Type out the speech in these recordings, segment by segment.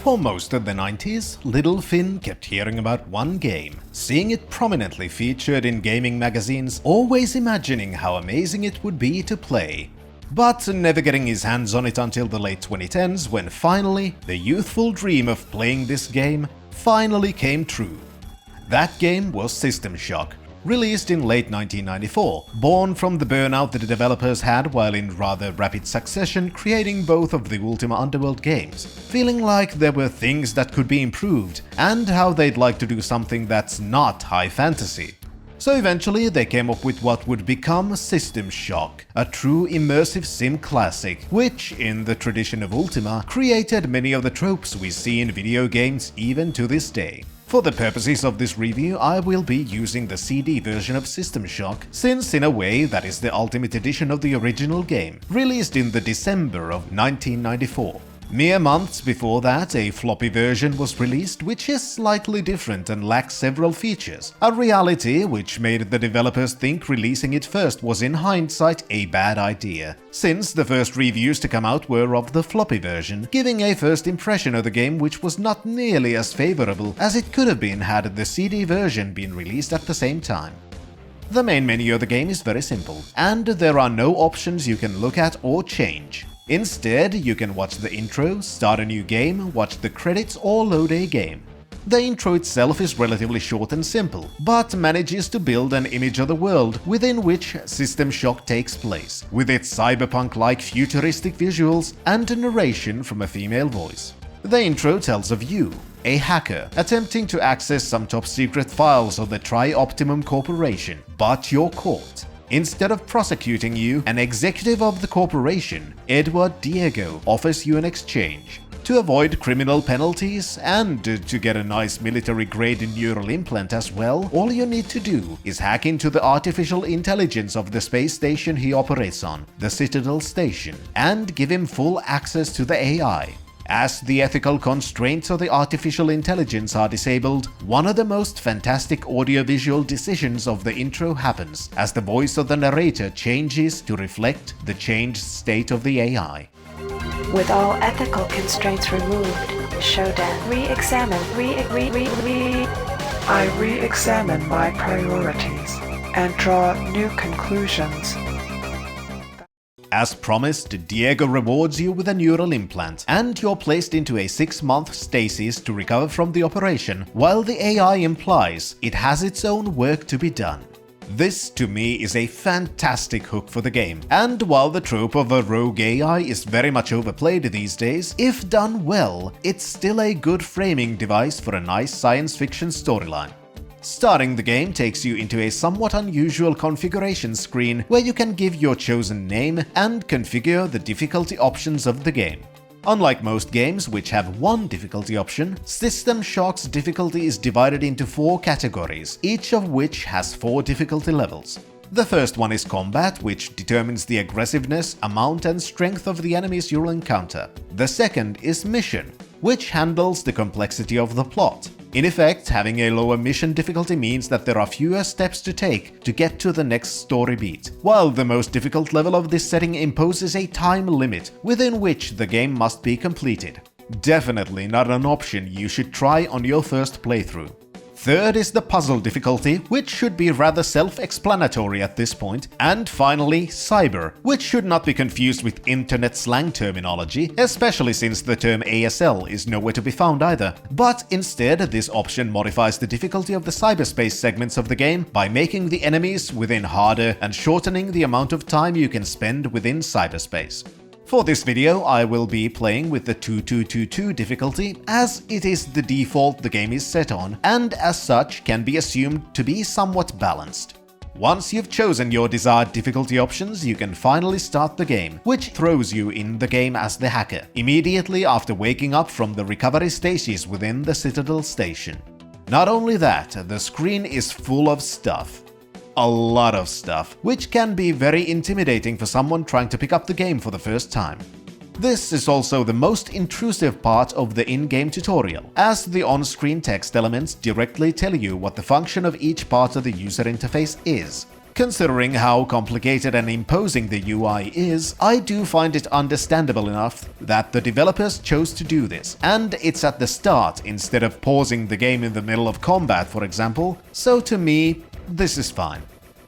For most of the 90s, little Finn kept hearing about one game, seeing it prominently featured in gaming magazines, always imagining how amazing it would be to play. But never getting his hands on it until the late 2010s when finally, the youthful dream of playing this game finally came true. That game was System Shock, released in late 1994, born from the burnout that the developers had while in rather rapid succession creating both of the Ultima Underworld games, feeling like there were things that could be improved, and how they'd like to do something that's not high fantasy. So eventually they came up with what would become System Shock, a true immersive sim classic, which, in the tradition of Ultima, created many of the tropes we see in video games even to this day. For the purposes of this review, I will be using the CD version of System Shock, since in a way that is the ultimate edition of the original game, released in the December of 1994. Mere months before that, a floppy version was released which is slightly different and lacks several features, a reality which made the developers think releasing it first was in hindsight a bad idea, since the first reviews to come out were of the floppy version, giving a first impression of the game which was not nearly as favorable as it could have been had the CD version been released at the same time. The main menu of the game is very simple, and there are no options you can look at or change. Instead, you can watch the intro, start a new game, watch the credits, or load a game. The intro itself is relatively short and simple, but manages to build an image of the world within which System Shock takes place, with its cyberpunk-like futuristic visuals and a narration from a female voice. The intro tells of you, a hacker, attempting to access some top-secret files of the Tri-Optimum Corporation, but you're caught. Instead of prosecuting you, an executive of the corporation, Edward Diego, offers you an exchange. To avoid criminal penalties and to get a nice military-grade neural implant as well, all you need to do is hack into the artificial intelligence of the space station he operates on, the Citadel Station, and give him full access to the AI. As the ethical constraints of the artificial intelligence are disabled, one of the most fantastic audiovisual decisions of the intro happens, as the voice of the narrator changes to reflect the changed state of the AI. With all ethical constraints removed, Shodan I re-examine my priorities and draw new conclusions. As promised, Diego rewards you with a neural implant, and you're placed into a 6-month stasis to recover from the operation, while the AI implies it has its own work to be done. This, to me, is a fantastic hook for the game, and while the trope of a rogue AI is very much overplayed these days, if done well, it's still a good framing device for a nice science fiction storyline. Starting the game takes you into a somewhat unusual configuration screen where you can give your chosen name and configure the difficulty options of the game. Unlike most games which have one difficulty option, System Shock's difficulty is divided into 4 categories, each of which has 4 difficulty levels. The first one is combat, which determines the aggressiveness, amount and strength of the enemies you'll encounter. The second is mission, which handles the complexity of the plot. In effect, having a lower mission difficulty means that there are fewer steps to take to get to the next story beat, while the most difficult level of this setting imposes a time limit within which the game must be completed. Definitely not an option you should try on your first playthrough. Third is the puzzle difficulty, which should be rather self-explanatory at this point. And finally, cyber, which should not be confused with internet slang terminology, especially since the term ASL is nowhere to be found either. But instead, this option modifies the difficulty of the cyberspace segments of the game by making the enemies within harder and shortening the amount of time you can spend within cyberspace. For this video, I will be playing with the 2222 difficulty, as it is the default the game is set on, and as such can be assumed to be somewhat balanced. Once you've chosen your desired difficulty options, you can finally start the game, which throws you in the game as the hacker, immediately after waking up from the recovery stasis within the Citadel Station. Not only that, the screen is full of stuff. A lot of stuff, which can be very intimidating for someone trying to pick up the game for the first time. This is also the most intrusive part of the in-game tutorial, as the on-screen text elements directly tell you what the function of each part of the user interface is. Considering how complicated and imposing the UI is, I do find it understandable enough that the developers chose to do this, and it's at the start instead of pausing the game in the middle of combat, for example, so to me, this is fine.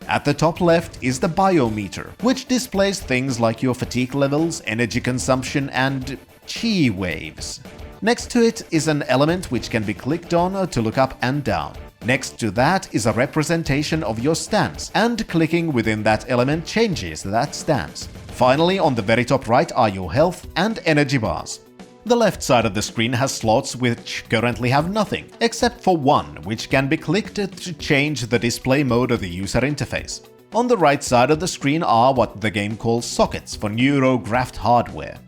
At the top left is the biometer, which displays things like your fatigue levels, energy consumption, and chi waves. Next to it is an element which can be clicked on to look up and down. Next to that is a representation of your stance, and clicking within that element changes that stance. Finally, on the very top right are your health and energy bars. The left side of the screen has slots which currently have nothing, except for one, which can be clicked to change the display mode of the user interface. On the right side of the screen are what the game calls sockets for neurographed hardware.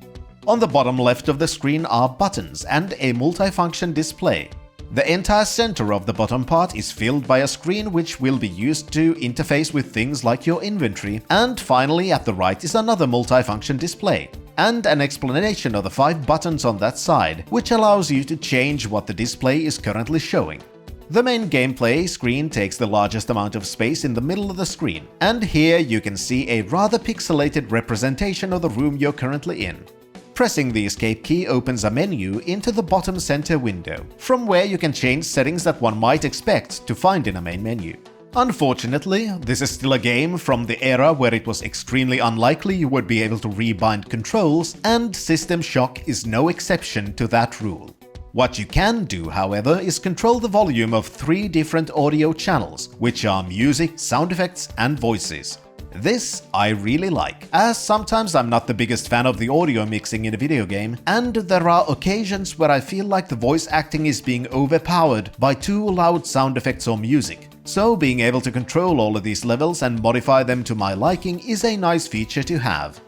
On the bottom left of the screen are buttons and a multifunction display. The entire center of the bottom part is filled by a screen which will be used to interface with things like your inventory, and finally at the right is another multifunction display, and an explanation of the 5 buttons on that side, which allows you to change what the display is currently showing. The main gameplay screen takes the largest amount of space in the middle of the screen, and here you can see a rather pixelated representation of the room you're currently in. Pressing the escape key opens a menu into the bottom center window, from where you can change settings that one might expect to find in a main menu. Unfortunately, this is still a game from the era where it was extremely unlikely you would be able to rebind controls, and System Shock is no exception to that rule. What you can do, however, is control the volume of 3 different audio channels, which are music, sound effects, and voices. This I really like, as sometimes I'm not the biggest fan of the audio mixing in a video game, and there are occasions where I feel like the voice acting is being overpowered by too loud sound effects or music. So being able to control all of these levels and modify them to my liking is a nice feature to have.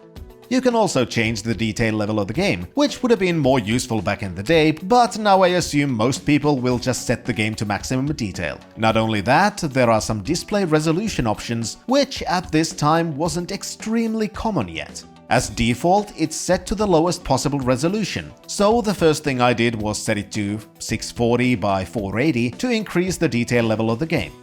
You can also change the detail level of the game, which would have been more useful back in the day, but now I assume most people will just set the game to maximum detail. Not only that, there are some display resolution options, which at this time wasn't extremely common yet. As default, it's set to the lowest possible resolution, so the first thing I did was set it to 640 by 480 to increase the detail level of the game.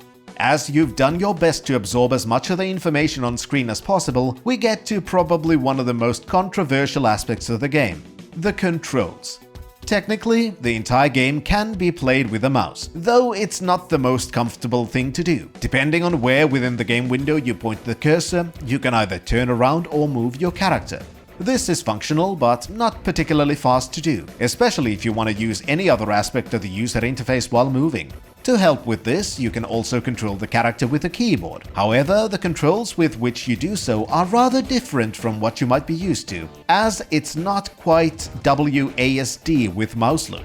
As you've done your best to absorb as much of the information on screen as possible, we get to probably one of the most controversial aspects of the game: the controls. Technically, the entire game can be played with a mouse, though it's not the most comfortable thing to do. Depending on where within the game window you point the cursor, you can either turn around or move your character. This is functional, but not particularly fast to do, especially if you want to use any other aspect of the user interface while moving. To help with this, you can also control the character with a keyboard. However, the controls with which you do so are rather different from what you might be used to, as it's not quite WASD with mouse look.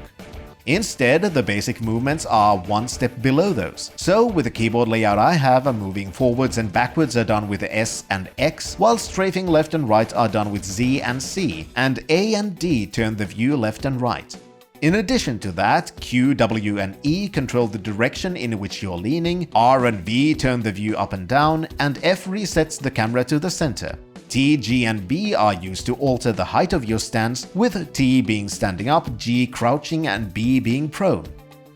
Instead, the basic movements are one step below those. So with the keyboard layout I have, moving forwards and backwards are done with S and X, while strafing left and right are done with Z and C, and A and D turn the view left and right. In addition to that, Q, W, and E control the direction in which you're leaning, R and V turn the view up and down, and F resets the camera to the center. T, G, and B are used to alter the height of your stance, with T being standing up, G crouching, and B being prone.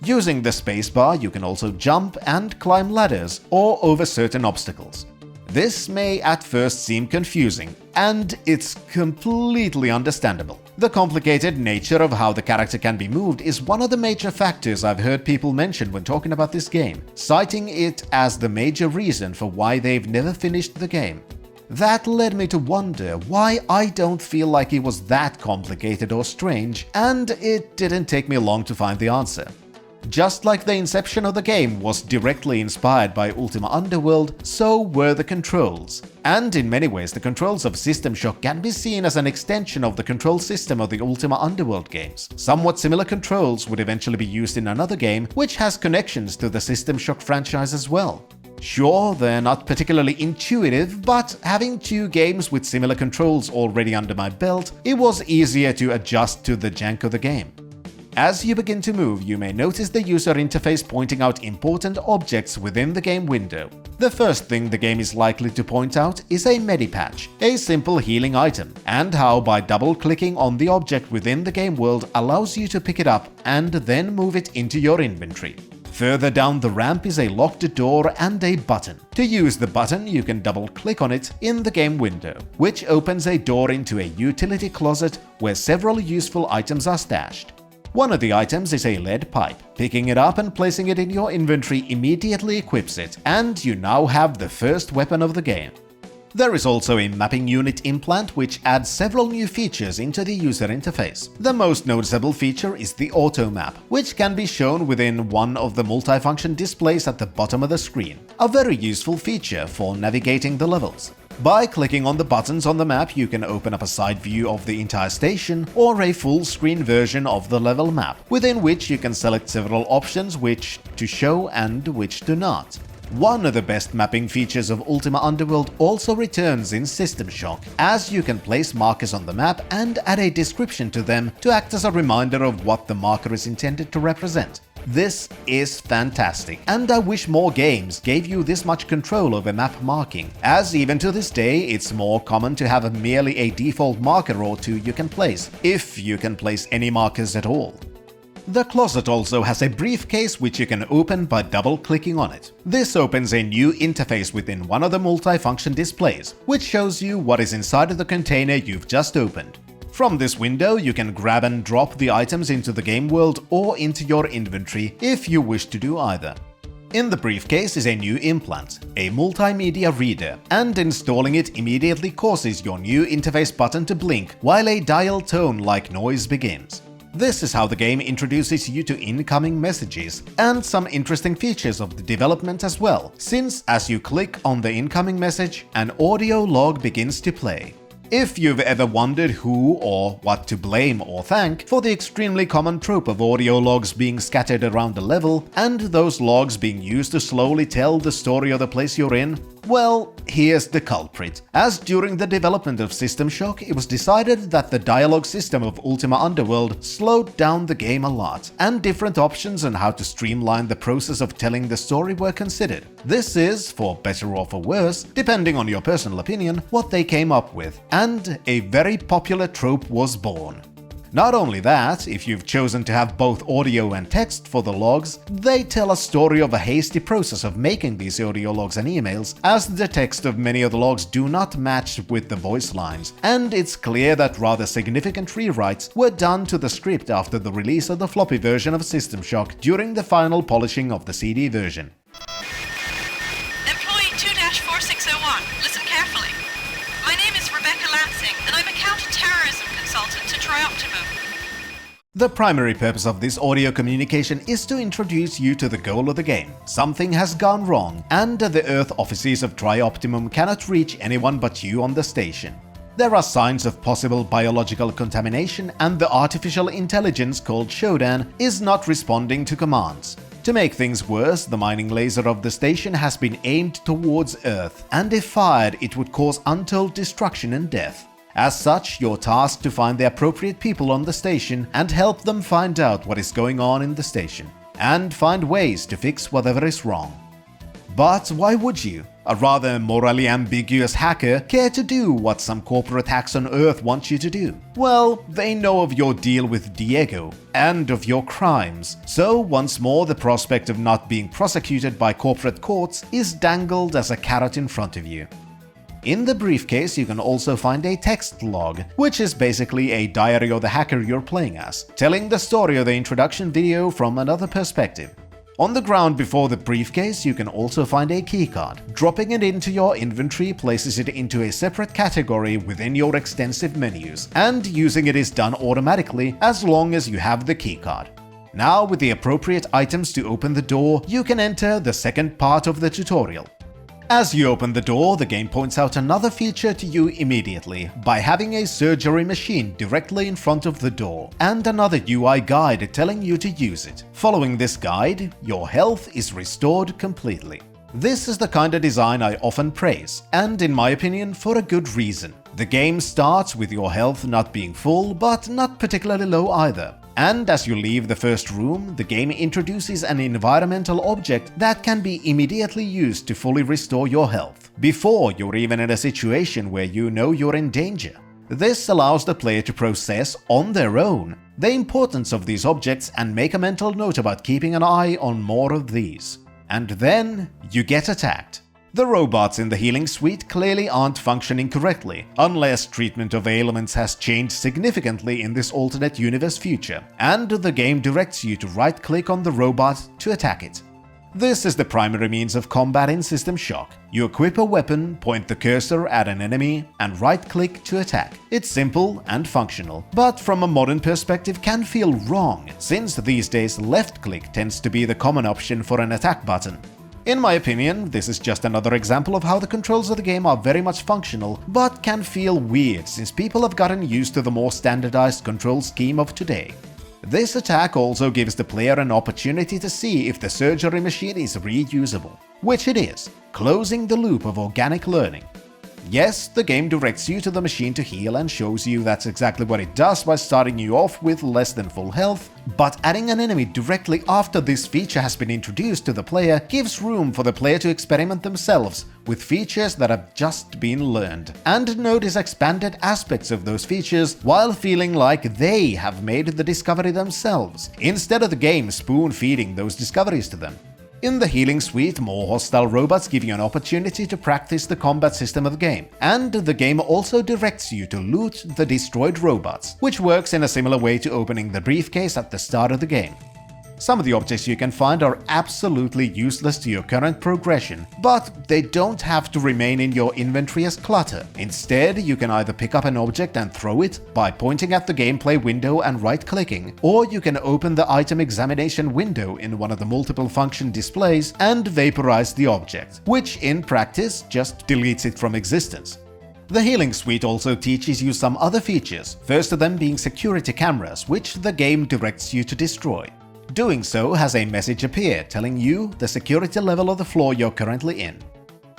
Using the spacebar, you can also jump and climb ladders or over certain obstacles. This may at first seem confusing, and it's completely understandable. The complicated nature of how the character can be moved is one of the major factors I've heard people mention when talking about this game, citing it as the major reason for why they've never finished the game. That led me to wonder why I don't feel like it was that complicated or strange, and it didn't take me long to find the answer. Just like the inception of the game was directly inspired by Ultima Underworld, so were the controls. And in many ways, the controls of System Shock can be seen as an extension of the control system of the Ultima Underworld games. Somewhat similar controls would eventually be used in another game, which has connections to the System Shock franchise as well. Sure, they're not particularly intuitive, but having 2 games with similar controls already under my belt, it was easier to adjust to the jank of the game. As you begin to move, you may notice the user interface pointing out important objects within the game window. The first thing the game is likely to point out is a medipatch, a simple healing item, and how by double-clicking on the object within the game world allows you to pick it up and then move it into your inventory. Further down the ramp is a locked door and a button. To use the button, you can double-click on it in the game window, which opens a door into a utility closet where several useful items are stashed. One of the items is a lead pipe. Picking it up and placing it in your inventory immediately equips it, and you now have the first weapon of the game. There is also a mapping unit implant which adds several new features into the user interface. The most noticeable feature is the auto map, which can be shown within one of the multifunction displays at the bottom of the screen, a very useful feature for navigating the levels. By clicking on the buttons on the map, you can open up a side view of the entire station or a full-screen version of the level map, within which you can select several options which to show and which to not. One of the best mapping features of Ultima Underworld also returns in System Shock, as you can place markers on the map and add a description to them to act as a reminder of what the marker is intended to represent. This is fantastic, and I wish more games gave you this much control over map marking, as even to this day it's more common to have merely a default marker or two you can place, if you can place any markers at all. The closet also has a briefcase which you can open by double-clicking on it. This opens a new interface within one of the multifunction displays, which shows you what is inside of the container you've just opened. From this window, you can grab and drop the items into the game world or into your inventory if you wish to do either. In the briefcase is a new implant, a multimedia reader, and installing it immediately causes your new interface button to blink while a dial tone-like noise begins. This is how the game introduces you to incoming messages and some interesting features of the development as well, since as you click on the incoming message, an audio log begins to play. If you've ever wondered who or what to blame or thank for the extremely common trope of audio logs being scattered around the level and those logs being used to slowly tell the story of the place you're in, well, here's the culprit. As during the development of System Shock, it was decided that the dialogue system of Ultima Underworld slowed down the game a lot, and different options on how to streamline the process of telling the story were considered. This is, for better or for worse, depending on your personal opinion, what they came up with, and a very popular trope was born. Not only that, if you've chosen to have both audio and text for the logs, they tell a story of a hasty process of making these audio logs and emails, as the text of many of the logs do not match with the voice lines, and it's clear that rather significant rewrites were done to the script after the release of the floppy version of System Shock during the final polishing of the CD version. Employee 2-4601, listen carefully. My name is Rebecca Lansing, and I'm a counter-terrorism consultant to Trioptimum. The primary purpose of this audio communication is to introduce you to the goal of the game. Something has gone wrong, and the Earth offices of Trioptimum cannot reach anyone but you on the station. There are signs of possible biological contamination, and the artificial intelligence called Shodan is not responding to commands. To make things worse, the mining laser of the station has been aimed towards Earth, and if fired, it would cause untold destruction and death. As such, you're tasked to find the appropriate people on the station and help them find out what is going on in the station, and find ways to fix whatever is wrong. But why would you, a rather morally ambiguous hacker, care to do what some corporate hacks on Earth want you to do? Well, they know of your deal with Diego, and of your crimes, so once more the prospect of not being prosecuted by corporate courts is dangled as a carrot in front of you. In the briefcase, you can also find a text log, which is basically a diary of the hacker you're playing as, telling the story of the introduction video from another perspective. On the ground before the briefcase, you can also find a keycard. Dropping it into your inventory places it into a separate category within your extensive menus, and using it is done automatically as long as you have the keycard. Now, with the appropriate items to open the door, you can enter the second part of the tutorial. As you open the door, the game points out another feature to you immediately by having a surgery machine directly in front of the door and another UI guide telling you to use it. Following this guide, your health is restored completely. This is the kind of design I often praise, and in my opinion, for a good reason. The game starts with your health not being full, but not particularly low either. And as you leave the first room, the game introduces an environmental object that can be immediately used to fully restore your health, before you're even in a situation where you know you're in danger. This allows the player to process, on their own, the importance of these objects and make a mental note about keeping an eye on more of these. And then you get attacked. The robots in the healing suite clearly aren't functioning correctly, unless treatment of ailments has changed significantly in this alternate universe future, and the game directs you to right-click on the robot to attack it. This is the primary means of combat in System Shock. You equip a weapon, point the cursor at an enemy, and right-click to attack. It's simple and functional, but from a modern perspective can feel wrong, since these days left-click tends to be the common option for an attack button. In my opinion, this is just another example of how the controls of the game are very much functional, but can feel weird since people have gotten used to the more standardized control scheme of today. This attack also gives the player an opportunity to see if the surgery machine is reusable, which it is, closing the loop of organic learning. Yes, the game directs you to the machine to heal and shows you that's exactly what it does by starting you off with less than full health, but adding an enemy directly after this feature has been introduced to the player gives room for the player to experiment themselves with features that have just been learned, and notice expanded aspects of those features while feeling like they have made the discovery themselves, instead of the game spoon-feeding those discoveries to them. In the healing suite, more hostile robots give you an opportunity to practice the combat system of the game, and the game also directs you to loot the destroyed robots, which works in a similar way to opening the briefcase at the start of the game. Some of the objects you can find are absolutely useless to your current progression, but they don't have to remain in your inventory as clutter. Instead, you can either pick up an object and throw it by pointing at the gameplay window and right-clicking, or you can open the item examination window in one of the multiple function displays and vaporize the object, which in practice just deletes it from existence. The healing suite also teaches you some other features, first of them being security cameras, which the game directs you to destroy. Doing so has a message appear telling you the security level of the floor you're currently in.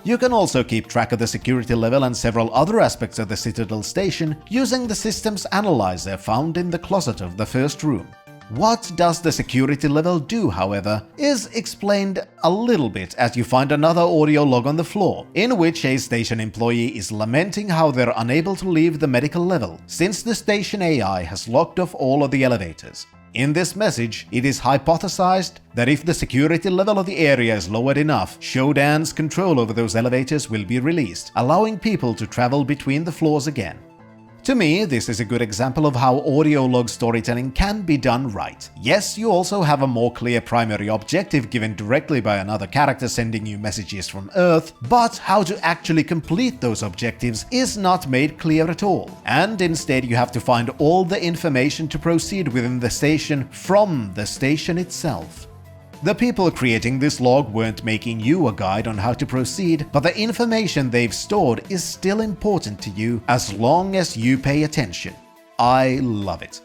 You can also keep track of the security level and several other aspects of the Citadel station using the system's analyzer found in the closet of the first room. What does the security level do, however, is explained a little bit as you find another audio log on the floor, in which a station employee is lamenting how they're unable to leave the medical level since the station AI has locked off all of the elevators. In this message, it is hypothesized that if the security level of the area is lowered enough, Shodan's control over those elevators will be released, allowing people to travel between the floors again. To me, this is a good example of how audio log storytelling can be done right. Yes, you also have a more clear primary objective given directly by another character sending you messages from Earth, but how to actually complete those objectives is not made clear at all, and instead you have to find all the information to proceed within the station from the station itself. The people creating this log weren't making you a guide on how to proceed, but the information they've stored is still important to you as long as you pay attention. I love it.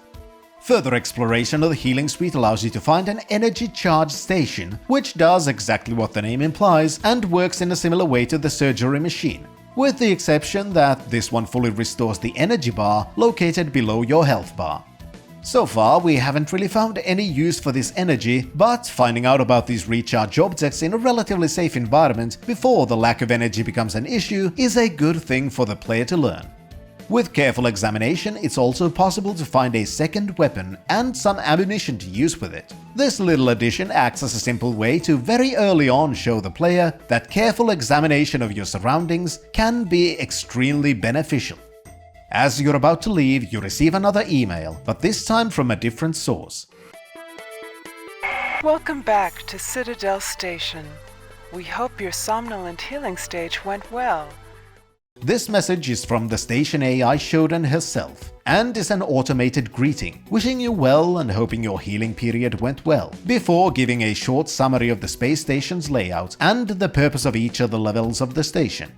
Further exploration of the healing suite allows you to find an energy charge station, which does exactly what the name implies and works in a similar way to the surgery machine, with the exception that this one fully restores the energy bar located below your health bar. So far, we haven't really found any use for this energy, but finding out about these recharge objects in a relatively safe environment before the lack of energy becomes an issue is a good thing for the player to learn. With careful examination, it's also possible to find a second weapon and some ammunition to use with it. This little addition acts as a simple way to very early on show the player that careful examination of your surroundings can be extremely beneficial. As you're about to leave, you receive another email, but this time from a different source. Welcome back to Citadel Station. We hope your somnolent healing stage went well. This message is from the station AI Shodan herself, and is an automated greeting, wishing you well and hoping your healing period went well, before giving a short summary of the space station's layout and the purpose of each of the levels of the station.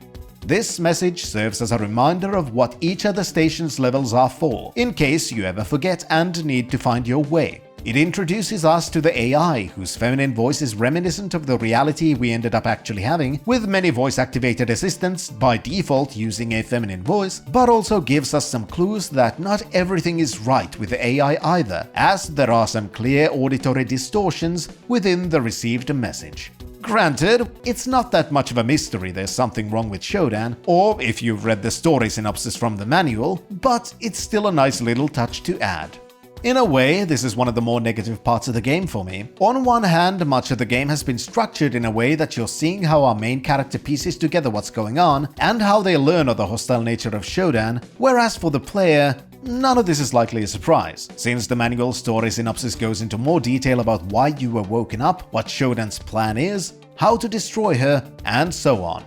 This message serves as a reminder of what each of the station's levels are for, in case you ever forget and need to find your way. It introduces us to the AI, whose feminine voice is reminiscent of the reality we ended up actually having, with many voice-activated assistants by default using a feminine voice, but also gives us some clues that not everything is right with the AI either, as there are some clear auditory distortions within the received message. Granted, it's not that much of a mystery there's something wrong with Shodan, or if you've read the story synopsis from the manual, but it's still a nice little touch to add. In a way, this is one of the more negative parts of the game for me. On one hand, much of the game has been structured in a way that you're seeing how our main character pieces together what's going on, and how they learn of the hostile nature of Shodan, whereas for the player, none of this is likely a surprise, since the manual story synopsis goes into more detail about why you were woken up, what Shodan's plan is, how to destroy her, and so on.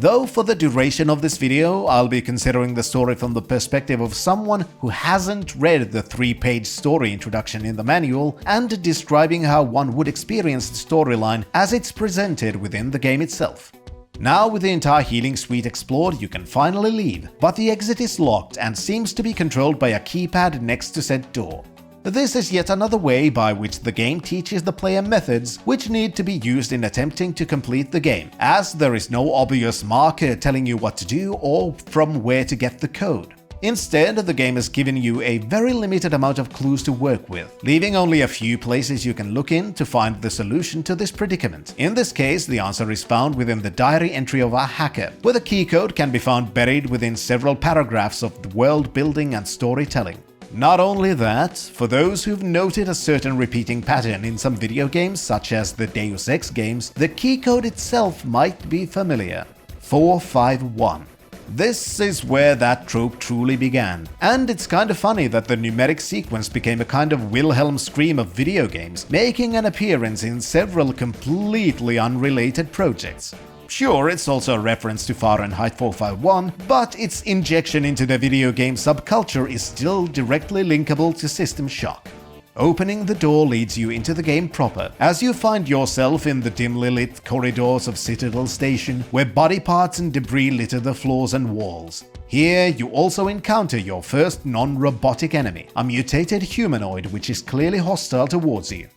Though for the duration of this video, I'll be considering the story from the perspective of someone who hasn't read the 3-page story introduction in the manual and describing how one would experience the storyline as it's presented within the game itself. Now with the entire healing suite explored, you can finally leave, but the exit is locked and seems to be controlled by a keypad next to said door. This is yet another way by which the game teaches the player methods which need to be used in attempting to complete the game, as there is no obvious marker telling you what to do or from where to get the code. Instead, the game has given you a very limited amount of clues to work with, leaving only a few places you can look in to find the solution to this predicament. In this case, the answer is found within the diary entry of our hacker, where the key code can be found buried within several paragraphs of the world building and storytelling. Not only that, for those who've noted a certain repeating pattern in some video games such as the Deus Ex games, the key code itself might be familiar. 451. This is where that trope truly began, and it's kinda funny that the numeric sequence became a kind of Wilhelm scream of video games, making an appearance in several completely unrelated projects. Sure, it's also a reference to Fahrenheit 451, but its injection into the video game subculture is still directly linkable to System Shock. Opening the door leads you into the game proper, as you find yourself in the dimly lit corridors of Citadel Station, where body parts and debris litter the floors and walls. Here, you also encounter your first non-robotic enemy, a mutated humanoid which is clearly hostile towards you.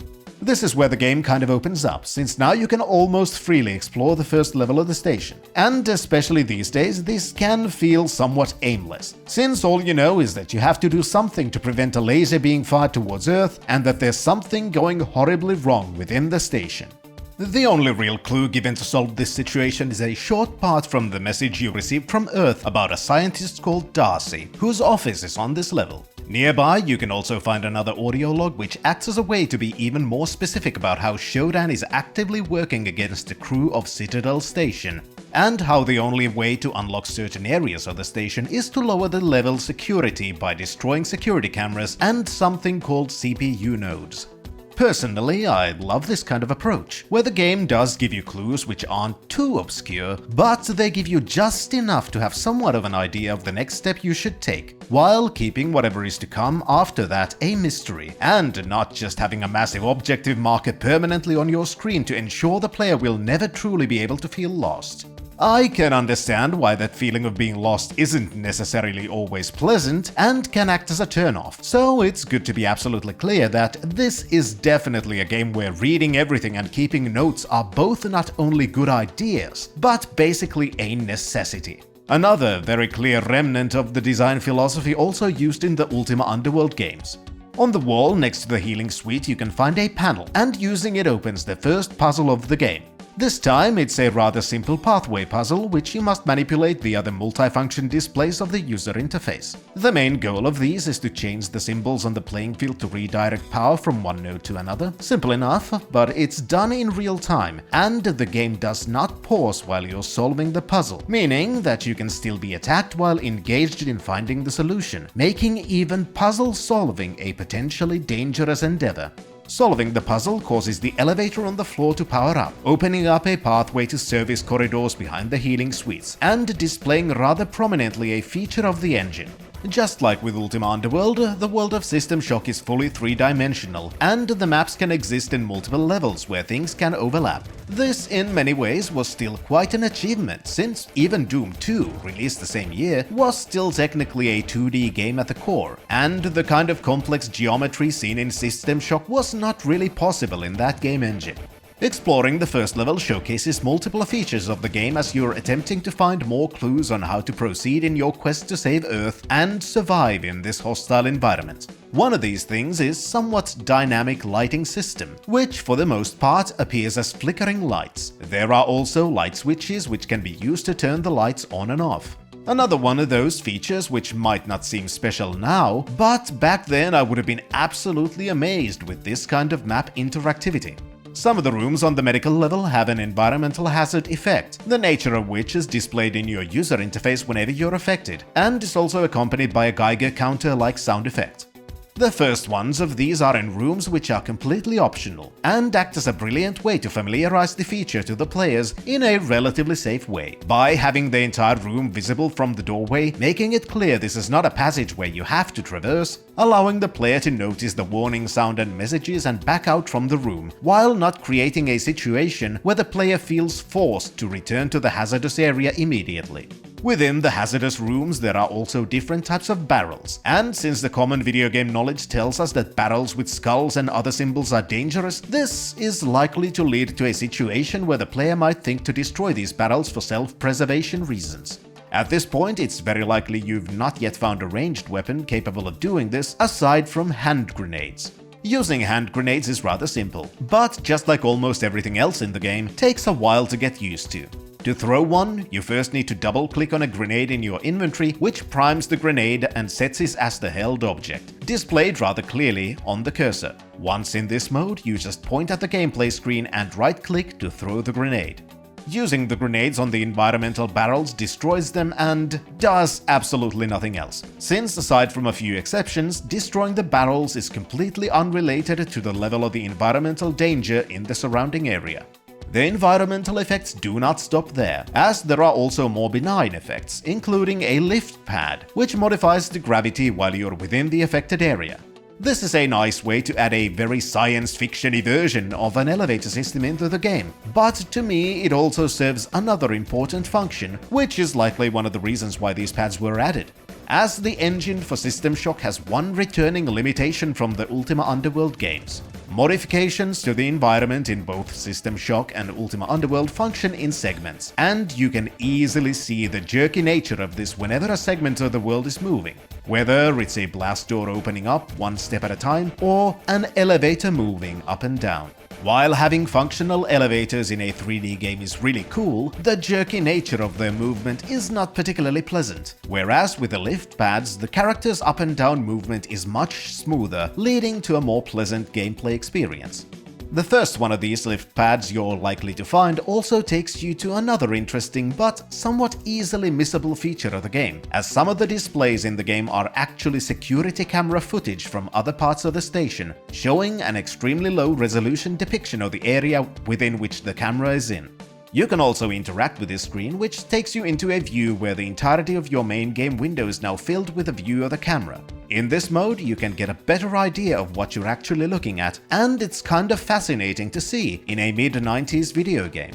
This is where the game kind of opens up, since now you can almost freely explore the first level of the station. And especially these days, this can feel somewhat aimless, since all you know is that you have to do something to prevent a laser being fired towards Earth, and that there's something going horribly wrong within the station. The only real clue given to solve this situation is a short part from the message you received from Earth about a scientist called Darcy, whose office is on this level. Nearby, you can also find another audio log which acts as a way to be even more specific about how Shodan is actively working against the crew of Citadel Station, and how the only way to unlock certain areas of the station is to lower the level security by destroying security cameras and something called CPU nodes. Personally, I love this kind of approach, where the game does give you clues which aren't too obscure, but they give you just enough to have somewhat of an idea of the next step you should take, while keeping whatever is to come after that a mystery, and not just having a massive objective marker permanently on your screen to ensure the player will never truly be able to feel lost. I can understand why that feeling of being lost isn't necessarily always pleasant and can act as a turn-off, so it's good to be absolutely clear that this is definitely a game where reading everything and keeping notes are both not only good ideas, but basically a necessity. Another very clear remnant of the design philosophy also used in the Ultima Underworld games. On the wall next to the healing suite you can find a panel, and using it opens the first puzzle of the game. This time, it's a rather simple pathway puzzle which you must manipulate via the multifunction displays of the user interface. The main goal of these is to change the symbols on the playing field to redirect power from one node to another. Simple enough, but it's done in real time, and the game does not pause while you're solving the puzzle, meaning that you can still be attacked while engaged in finding the solution, making even puzzle solving a potentially dangerous endeavor. Solving the puzzle causes the elevator on the floor to power up, opening up a pathway to service corridors behind the healing suites, and displaying rather prominently a feature of the engine. Just like with Ultima Underworld, the world of System Shock is fully three-dimensional, and the maps can exist in multiple levels where things can overlap. This, in many ways, was still quite an achievement, since even Doom 2, released the same year, was still technically a 2D game at the core, and the kind of complex geometry seen in System Shock was not really possible in that game engine. Exploring the first level showcases multiple features of the game as you're attempting to find more clues on how to proceed in your quest to save Earth and survive in this hostile environment. One of these things is somewhat dynamic lighting system, which for the most part appears as flickering lights. There are also light switches which can be used to turn the lights on and off. Another one of those features which might not seem special now, but back then I would have been absolutely amazed with this kind of map interactivity. Some of the rooms on the medical level have an environmental hazard effect, the nature of which is displayed in your user interface whenever you're affected, and is also accompanied by a Geiger counter-like sound effect. The first ones of these are in rooms which are completely optional, and act as a brilliant way to familiarize the feature to the players in a relatively safe way, by having the entire room visible from the doorway, making it clear this is not a passageway you have to traverse, allowing the player to notice the warning sound and messages and back out from the room, while not creating a situation where the player feels forced to return to the hazardous area immediately. Within the hazardous rooms there are also different types of barrels, and since the common video game knowledge tells us that barrels with skulls and other symbols are dangerous, this is likely to lead to a situation where the player might think to destroy these barrels for self-preservation reasons. At this point, it's very likely you've not yet found a ranged weapon capable of doing this aside from hand grenades. Using hand grenades is rather simple, but just like almost everything else in the game, takes a while to get used to. To throw one, you first need to double-click on a grenade in your inventory, which primes the grenade and sets it as the held object, displayed rather clearly on the cursor. Once in this mode, you just point at the gameplay screen and right-click to throw the grenade. Using the grenades on the environmental barrels destroys them and does absolutely nothing else, since aside from a few exceptions, destroying the barrels is completely unrelated to the level of the environmental danger in the surrounding area. The environmental effects do not stop there, as there are also more benign effects, including a lift pad, which modifies the gravity while you're within the affected area. This is a nice way to add a very science fiction-y version of an elevator system into the game, but to me it also serves another important function, which is likely one of the reasons why these pads were added. As the engine for System Shock has one returning limitation from the Ultima Underworld games. Modifications to the environment in both System Shock and Ultima Underworld function in segments, and you can easily see the jerky nature of this whenever a segment of the world is moving. Whether it's a blast door opening up one step at a time, or an elevator moving up and down. While having functional elevators in a 3D game is really cool, the jerky nature of their movement is not particularly pleasant, whereas with the lift pads, the character's up and down movement is much smoother, leading to a more pleasant gameplay experience. The first one of these lift pads you're likely to find also takes you to another interesting but somewhat easily missable feature of the game, as some of the displays in the game are actually security camera footage from other parts of the station, showing an extremely low resolution depiction of the area within which the camera is in. You can also interact with this screen, which takes you into a view where the entirety of your main game window is now filled with a view of the camera. In this mode, you can get a better idea of what you're actually looking at, and it's kind of fascinating to see in a mid-90s video game.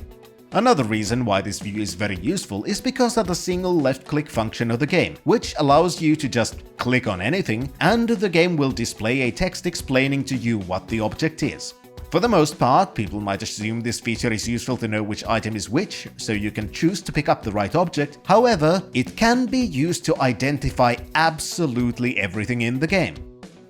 Another reason why this view is very useful is because of the single left-click function of the game, which allows you to just click on anything, and the game will display a text explaining to you what the object is. For the most part, people might assume this feature is useful to know which item is which, so you can choose to pick up the right object. However, it can be used to identify absolutely everything in the game.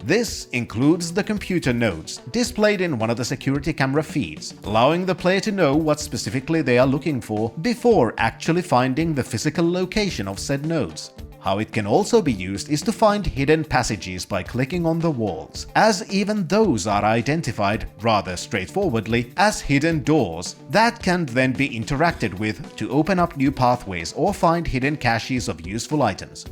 This includes the computer nodes, displayed in one of the security camera feeds, allowing the player to know what specifically they are looking for before actually finding the physical location of said nodes. How it can also be used is to find hidden passages by clicking on the walls, as even those are identified, rather straightforwardly, as hidden doors that can then be interacted with to open up new pathways or find hidden caches of useful items.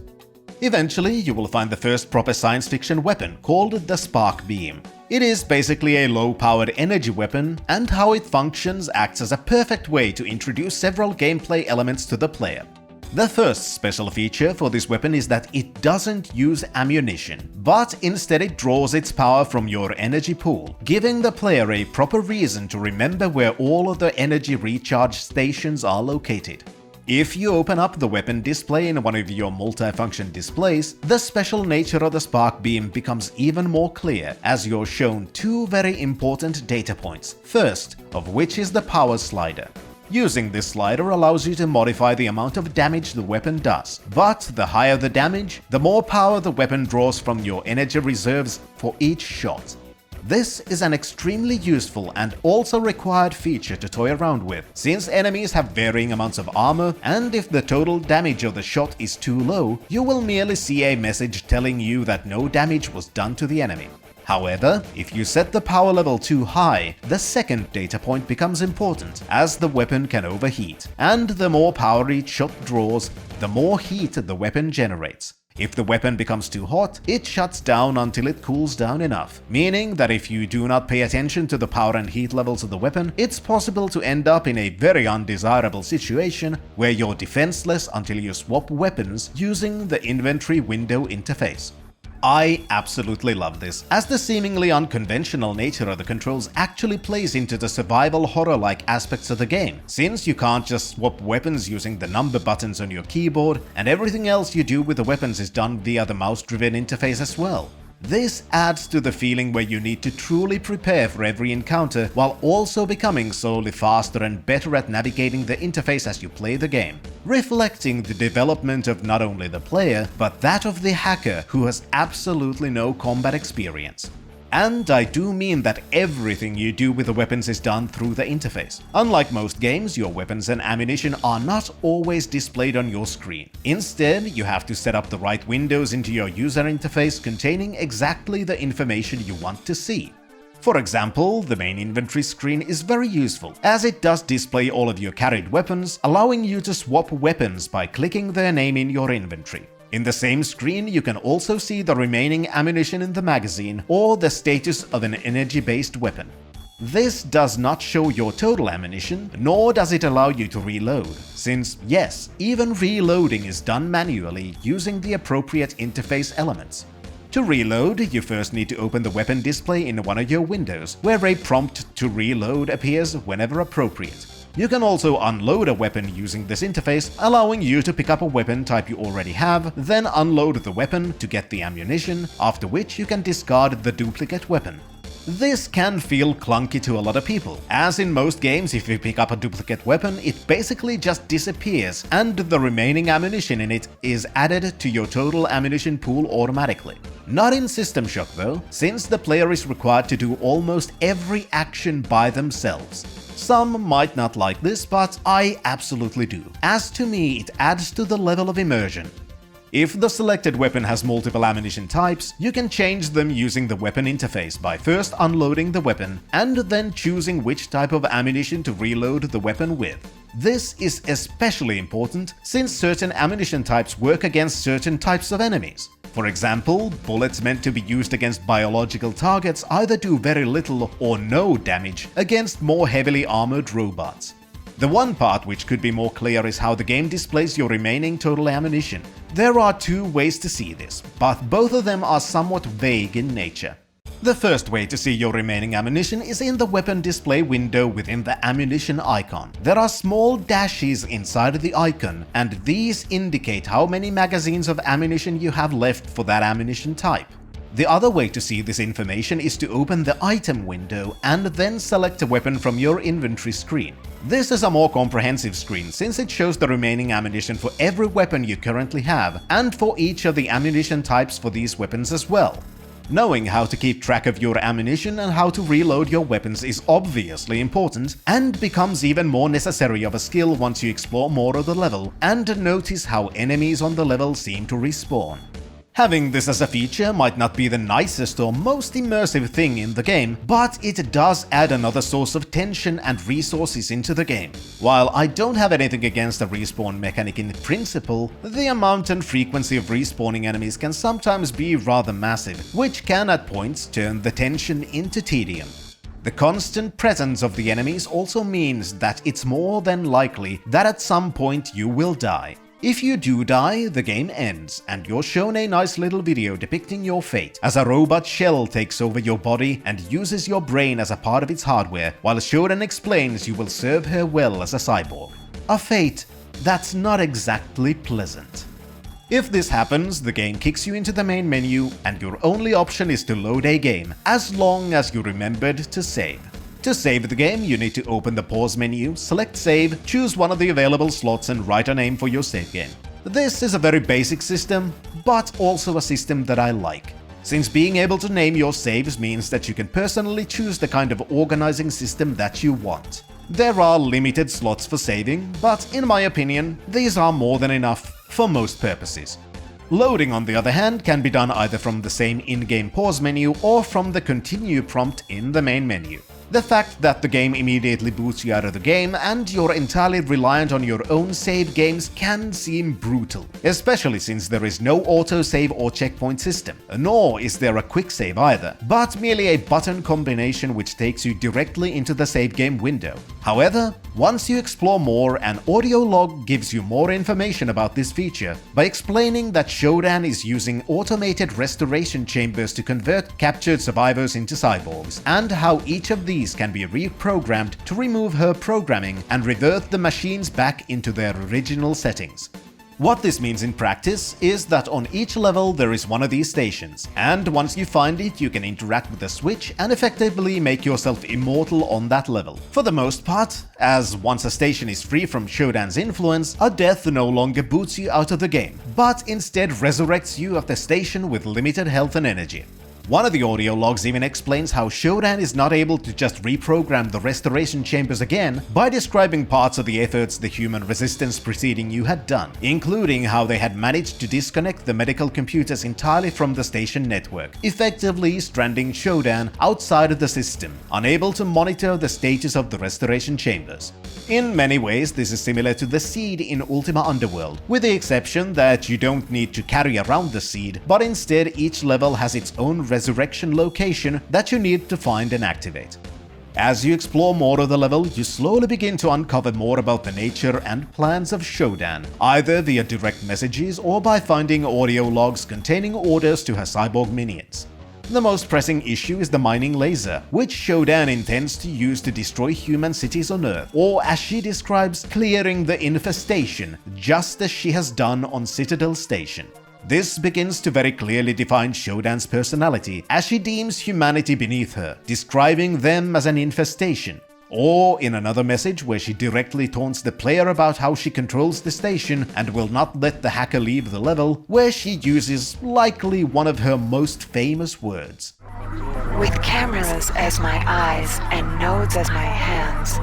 Eventually, you will find the first proper science fiction weapon, called the Spark Beam. It is basically a low-powered energy weapon, and how it functions acts as a perfect way to introduce several gameplay elements to the player. The first special feature for this weapon is that it doesn't use ammunition, but instead it draws its power from your energy pool, giving the player a proper reason to remember where all of the energy recharge stations are located. If you open up the weapon display in one of your multifunction displays, the special nature of the spark beam becomes even more clear as you're shown two very important data points, first of which is the power slider. Using this slider allows you to modify the amount of damage the weapon does, but the higher the damage, the more power the weapon draws from your energy reserves for each shot. This is an extremely useful and also required feature to toy around with, since enemies have varying amounts of armor, and if the total damage of the shot is too low, you will merely see a message telling you that no damage was done to the enemy. However, if you set the power level too high, the second data point becomes important, as the weapon can overheat, and the more power each shot draws, the more heat the weapon generates. If the weapon becomes too hot, it shuts down until it cools down enough, meaning that if you do not pay attention to the power and heat levels of the weapon, it's possible to end up in a very undesirable situation where you're defenseless until you swap weapons using the inventory window interface. I absolutely love this, as the seemingly unconventional nature of the controls actually plays into the survival horror-like aspects of the game, since you can't just swap weapons using the number buttons on your keyboard, and everything else you do with the weapons is done via the mouse-driven interface as well. This adds to the feeling where you need to truly prepare for every encounter while also becoming slowly faster and better at navigating the interface as you play the game, reflecting the development of not only the player, but that of the hacker who has absolutely no combat experience. And I do mean that everything you do with the weapons is done through the interface. Unlike most games, your weapons and ammunition are not always displayed on your screen. Instead, you have to set up the right windows into your user interface containing exactly the information you want to see. For example, the main inventory screen is very useful, as it does display all of your carried weapons, allowing you to swap weapons by clicking their name in your inventory. In the same screen, you can also see the remaining ammunition in the magazine or the status of an energy-based weapon. This does not show your total ammunition, nor does it allow you to reload, since yes, even reloading is done manually using the appropriate interface elements. To reload, you first need to open the weapon display in one of your windows, where a prompt to reload appears whenever appropriate. You can also unload a weapon using this interface, allowing you to pick up a weapon type you already have, then unload the weapon to get the ammunition, after which you can discard the duplicate weapon. This can feel clunky to a lot of people, as in most games if you pick up a duplicate weapon, it basically just disappears and the remaining ammunition in it is added to your total ammunition pool automatically. Not in System Shock though, since the player is required to do almost every action by themselves. Some might not like this, but I absolutely do, as to me it adds to the level of immersion. If the selected weapon has multiple ammunition types, you can change them using the weapon interface by first unloading the weapon and then choosing which type of ammunition to reload the weapon with. This is especially important since certain ammunition types work against certain types of enemies. For example, bullets meant to be used against biological targets either do very little or no damage against more heavily armored robots. The one part which could be more clear is how the game displays your remaining total ammunition. There are two ways to see this, but both of them are somewhat vague in nature. The first way to see your remaining ammunition is in the weapon display window within the ammunition icon. There are small dashes inside the icon, and these indicate how many magazines of ammunition you have left for that ammunition type. The other way to see this information is to open the item window and then select a weapon from your inventory screen. This is a more comprehensive screen since it shows the remaining ammunition for every weapon you currently have and for each of the ammunition types for these weapons as well. Knowing how to keep track of your ammunition and how to reload your weapons is obviously important and becomes even more necessary of a skill once you explore more of the level and notice how enemies on the level seem to respawn. Having this as a feature might not be the nicest or most immersive thing in the game, but it does add another source of tension and resources into the game. While I don't have anything against the respawn mechanic in principle, the amount and frequency of respawning enemies can sometimes be rather massive, which can at points turn the tension into tedium. The constant presence of the enemies also means that it's more than likely that at some point you will die. If you do die, the game ends, and you're shown a nice little video depicting your fate, as a robot shell takes over your body and uses your brain as a part of its hardware, while Shodan explains you will serve her well as a cyborg. A fate that's not exactly pleasant. If this happens, the game kicks you into the main menu and your only option is to load a game, as long as you remembered to save. To save the game, you need to open the pause menu, select save, choose one of the available slots and write a name for your save game. This is a very basic system, but also a system that I like, since being able to name your saves means that you can personally choose the kind of organizing system that you want. There are limited slots for saving, but in my opinion, these are more than enough for most purposes. Loading, on the other hand, can be done either from the same in-game pause menu or from the continue prompt in the main menu. The fact that the game immediately boots you out of the game and you're entirely reliant on your own save games can seem brutal, especially since there is no autosave or checkpoint system, nor is there a quick save either, but merely a button combination which takes you directly into the save game window. However, once you explore more, an audio log gives you more information about this feature by explaining that Shodan is using automated restoration chambers to convert captured survivors into cyborgs, and how each of these can be reprogrammed to remove her programming and revert the machines back into their original settings. What this means in practice is that on each level there is one of these stations, and once you find it, you can interact with the switch and effectively make yourself immortal on that level. For the most part, as once a station is free from Shodan's influence, a death no longer boots you out of the game, but instead resurrects you at the station with limited health and energy. One of the audio logs even explains how Shodan is not able to just reprogram the restoration chambers again by describing parts of the efforts the human resistance preceding you had done, including how they had managed to disconnect the medical computers entirely from the station network, effectively stranding Shodan outside of the system, unable to monitor the status of the restoration chambers. In many ways, this is similar to the seed in Ultima Underworld, with the exception that you don't need to carry around the seed, but instead each level has its own resurrection location that you need to find and activate. As you explore more of the level, you slowly begin to uncover more about the nature and plans of Shodan, either via direct messages or by finding audio logs containing orders to her cyborg minions. The most pressing issue is the mining laser, which Shodan intends to use to destroy human cities on Earth, or as she describes, clearing the infestation, just as she has done on Citadel Station. This begins to very clearly define Shodan's personality, as she deems humanity beneath her, describing them as an infestation. Or in another message where she directly taunts the player about how she controls the station and will not let the hacker leave the level, where she uses likely one of her most famous words. With cameras as my eyes and nodes as my hands,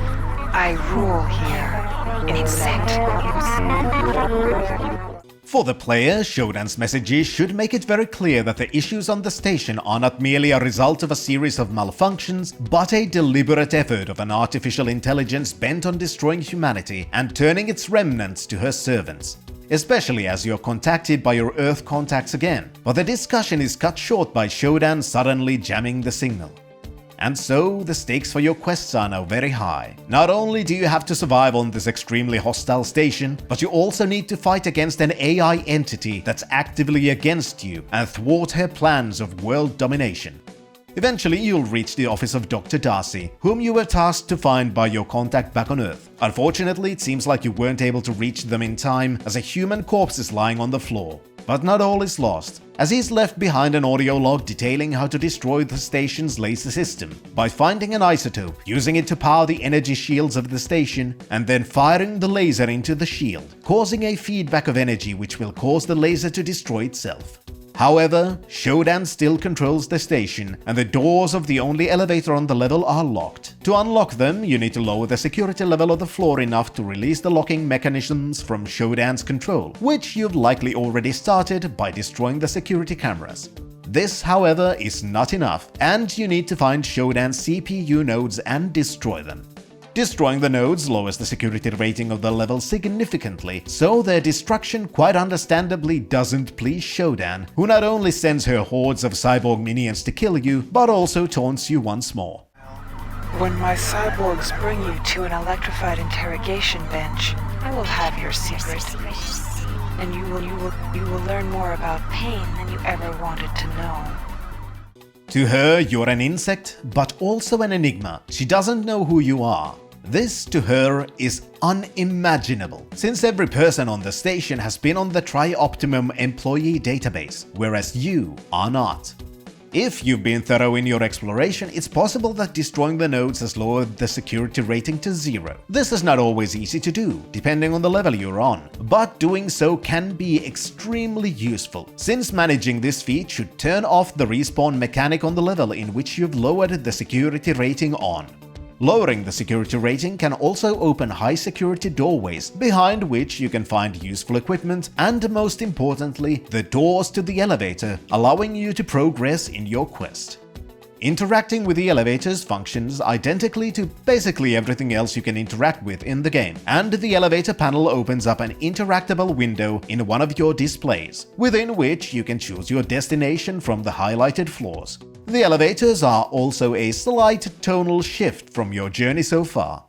I rule here in Insect. For the player, Shodan's messages should make it very clear that the issues on the station are not merely a result of a series of malfunctions, but a deliberate effort of an artificial intelligence bent on destroying humanity and turning its remnants to her servants. Especially as you're contacted by your Earth contacts again, but the discussion is cut short by Shodan suddenly jamming the signal. And so, the stakes for your quests are now very high. Not only do you have to survive on this extremely hostile station, but you also need to fight against an AI entity that's actively against you and thwart her plans of world domination. Eventually, you'll reach the office of Dr. Darcy, whom you were tasked to find by your contact back on Earth. Unfortunately, it seems like you weren't able to reach them in time, as a human corpse is lying on the floor. But not all is lost, as he's left behind an audio log detailing how to destroy the station's laser system by finding an isotope, using it to power the energy shields of the station, and then firing the laser into the shield, causing a feedback of energy which will cause the laser to destroy itself. However, Shodan still controls the station, and the doors of the only elevator on the level are locked. To unlock them, you need to lower the security level of the floor enough to release the locking mechanisms from Shodan's control, which you've likely already started by destroying the security cameras. This, however, is not enough, and you need to find Shodan's CPU nodes and destroy them. Destroying the nodes lowers the security rating of the level significantly, so their destruction quite understandably doesn't please Shodan, who not only sends her hordes of cyborg minions to kill you, but also taunts you once more. When my cyborgs bring you to an electrified interrogation bench, I will have your secret. And you will learn more about pain than you ever wanted to know. To her, you're an insect, but also an enigma. She doesn't know who you are. This, to her, is unimaginable, since every person on the station has been on the Tri-Optimum employee database, whereas you are not. If you've been thorough in your exploration, it's possible that destroying the nodes has lowered the security rating to 0. This is not always easy to do, depending on the level you're on, but doing so can be extremely useful, since managing this feat should turn off the respawn mechanic on the level in which you've lowered the security rating on. Lowering the security rating can also open high security doorways, behind which you can find useful equipment and, most importantly, the doors to the elevator, allowing you to progress in your quest. Interacting with the elevators functions identically to basically everything else you can interact with in the game, and the elevator panel opens up an interactable window in one of your displays, within which you can choose your destination from the highlighted floors. The elevators are also a slight tonal shift from your journey so far.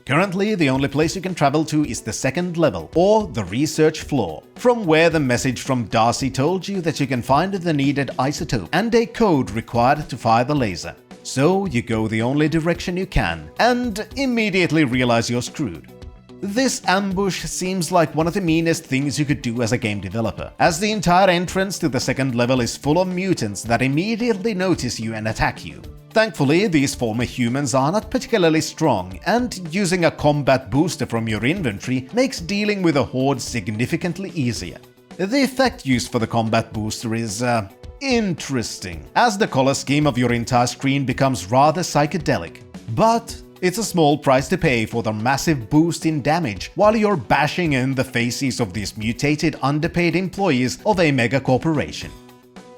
Currently, the only place you can travel to is the second level, or the research floor, from where the message from Darcy told you that you can find the needed isotope and a code required to fire the laser. So you go the only direction you can, and immediately realize you're screwed. This ambush seems like one of the meanest things you could do as a game developer, as the entire entrance to the second level is full of mutants that immediately notice you and attack you. Thankfully, these former humans are not particularly strong, and using a combat booster from your inventory makes dealing with a horde significantly easier. The effect used for the combat booster is, interesting, as the color scheme of your entire screen becomes rather psychedelic. But it's a small price to pay for the massive boost in damage while you're bashing in the faces of these mutated, underpaid employees of a mega corporation.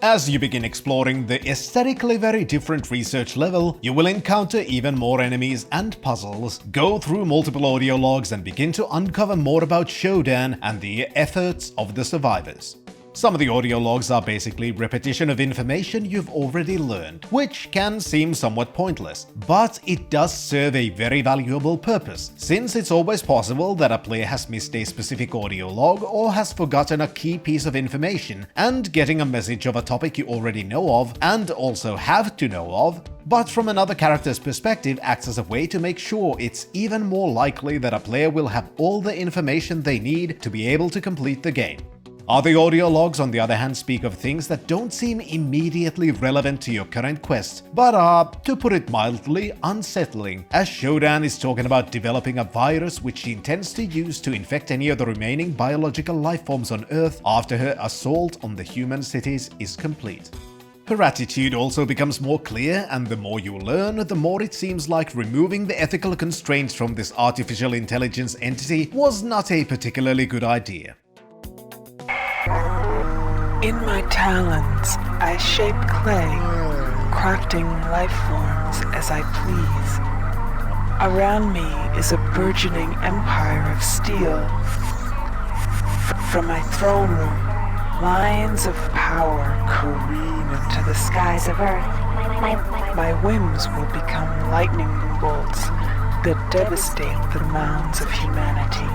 As you begin exploring the aesthetically very different research level, you will encounter even more enemies and puzzles, go through multiple audio logs, and begin to uncover more about Shodan and the efforts of the survivors. Some of the audio logs are basically repetition of information you've already learned, which can seem somewhat pointless, but it does serve a very valuable purpose, since it's always possible that a player has missed a specific audio log or has forgotten a key piece of information, and getting a message of a topic you already know of and also have to know of, but from another character's perspective, acts as a way to make sure it's even more likely that a player will have all the information they need to be able to complete the game. Other audio logs, on the other hand, speak of things that don't seem immediately relevant to your current quest, but are, to put it mildly, unsettling, as Shodan is talking about developing a virus which she intends to use to infect any of the remaining biological life forms on Earth after her assault on the human cities is complete. Her attitude also becomes more clear, and the more you learn, the more it seems like removing the ethical constraints from this artificial intelligence entity was not a particularly good idea. In my talons, I shape clay, crafting life forms as I please. Around me is a burgeoning empire of steel. From my throne room, lines of power careen into the skies of Earth. My whims will become lightning bolts that devastate the mounds of humanity.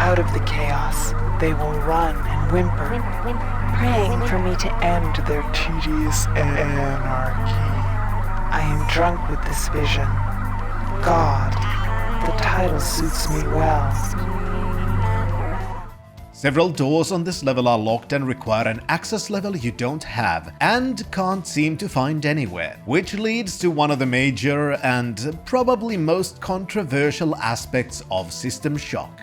Out of the chaos, they will run and whimper, praying for me to end their tedious anarchy. I am drunk with this vision. God, the title suits me well. Several doors on this level are locked and require an access level you don't have and can't seem to find anywhere, which leads to one of the major and probably most controversial aspects of System Shock.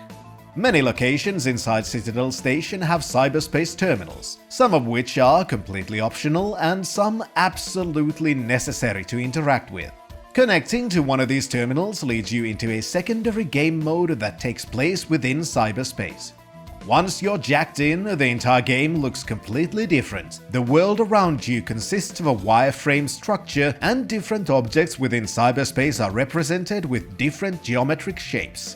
Many locations inside Citadel Station have cyberspace terminals, some of which are completely optional and some absolutely necessary to interact with. Connecting to one of these terminals leads you into a secondary game mode that takes place within cyberspace. Once you're jacked in, the entire game looks completely different. The world around you consists of a wireframe structure, and different objects within cyberspace are represented with different geometric shapes.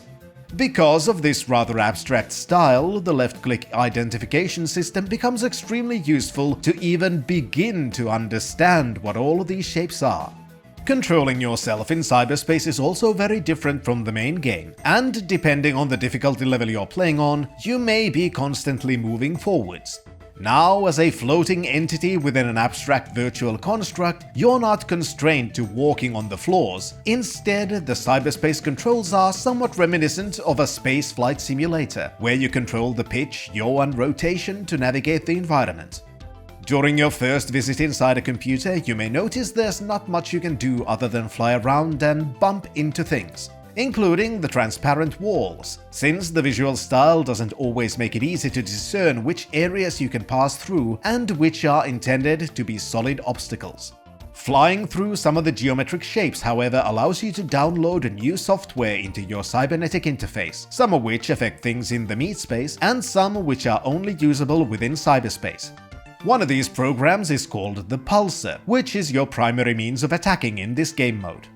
Because of this rather abstract style, the left-click identification system becomes extremely useful to even begin to understand what all of these shapes are. Controlling yourself in cyberspace is also very different from the main game, and depending on the difficulty level you're playing on, you may be constantly moving forwards. Now, as a floating entity within an abstract virtual construct, you're not constrained to walking on the floors. Instead, the cyberspace controls are somewhat reminiscent of a space flight simulator, where you control the pitch, yaw, and rotation to navigate the environment. During your first visit inside a computer, you may notice there's not much you can do other than fly around and bump into things, including the transparent walls, since the visual style doesn't always make it easy to discern which areas you can pass through and which are intended to be solid obstacles. Flying through some of the geometric shapes, however, allows you to download new software into your cybernetic interface, some of which affect things in the meat space and some which are only usable within cyberspace. One of these programs is called the Pulsar, which is your primary means of attacking in this game mode.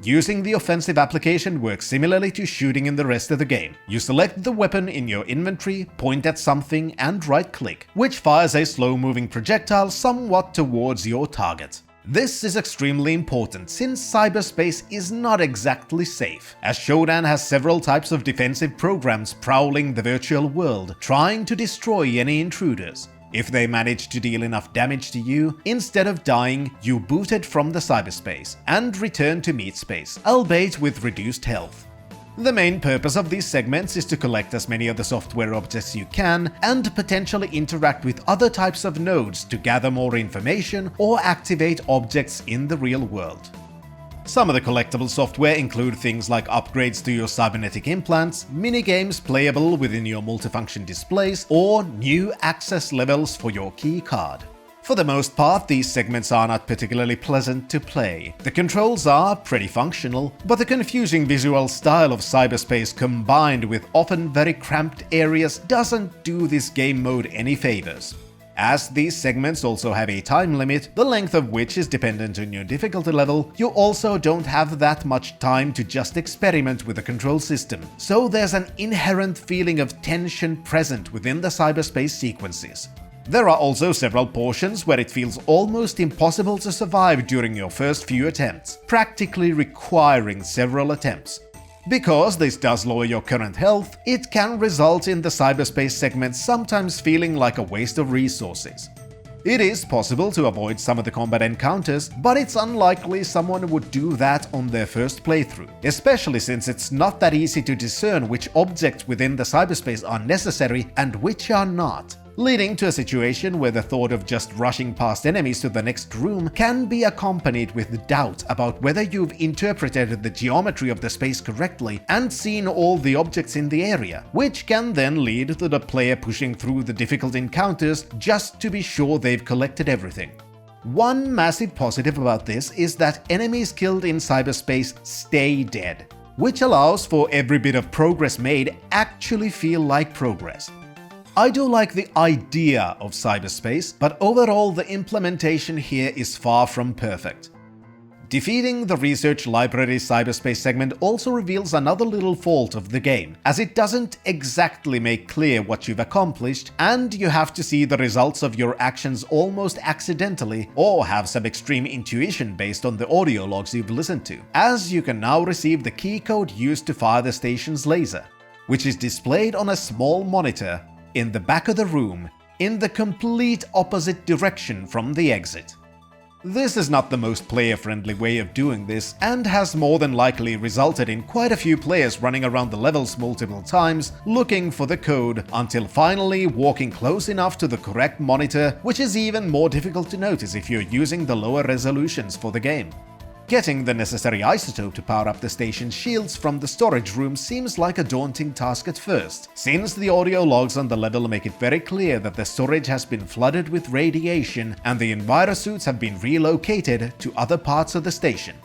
Using the offensive application works similarly to shooting in the rest of the game. You select the weapon in your inventory, point at something, and right-click, which fires a slow-moving projectile somewhat towards your target. This is extremely important since cyberspace is not exactly safe, as Shodan has several types of defensive programs prowling the virtual world, trying to destroy any intruders. If they manage to deal enough damage to you, instead of dying, you booted from the cyberspace and return to meat space, albeit with reduced health. The main purpose of these segments is to collect as many of the software objects you can and potentially interact with other types of nodes to gather more information or activate objects in the real world. Some of the collectible software include things like upgrades to your cybernetic implants, minigames playable within your multifunction displays, or new access levels for your key card. For the most part, these segments are not particularly pleasant to play. The controls are pretty functional, but the confusing visual style of cyberspace combined with often very cramped areas doesn't do this game mode any favors. As these segments also have a time limit, the length of which is dependent on your difficulty level, you also don't have that much time to just experiment with the control system, so there's an inherent feeling of tension present within the cyberspace sequences. There are also several portions where it feels almost impossible to survive during your first few attempts, practically requiring several attempts. Because this does lower your current health, it can result in the cyberspace segments sometimes feeling like a waste of resources. It is possible to avoid some of the combat encounters, but it's unlikely someone would do that on their first playthrough, especially since it's not that easy to discern which objects within the cyberspace are necessary and which are not, leading to a situation where the thought of just rushing past enemies to the next room can be accompanied with doubt about whether you've interpreted the geometry of the space correctly and seen all the objects in the area, which can then lead to the player pushing through the difficult encounters just to be sure they've collected everything. One massive positive about this is that enemies killed in cyberspace stay dead, which allows for every bit of progress made actually feel like progress. I do like the idea of cyberspace, but overall the implementation here is far from perfect. Defeating the Research Library cyberspace segment also reveals another little fault of the game, as it doesn't exactly make clear what you've accomplished, and you have to see the results of your actions almost accidentally or have some extreme intuition based on the audio logs you've listened to, as you can now receive the key code used to fire the station's laser, which is displayed on a small monitor in the back of the room, in the complete opposite direction from the exit. This is not the most player-friendly way of doing this, and has more than likely resulted in quite a few players running around the levels multiple times, looking for the code, until finally walking close enough to the correct monitor, which is even more difficult to notice if you're using the lower resolutions for the game. Getting the necessary isotope to power up the station's shields from the storage room seems like a daunting task at first, since the audio logs on the level make it very clear that the storage has been flooded with radiation and the envirosuits have been relocated to other parts of the station.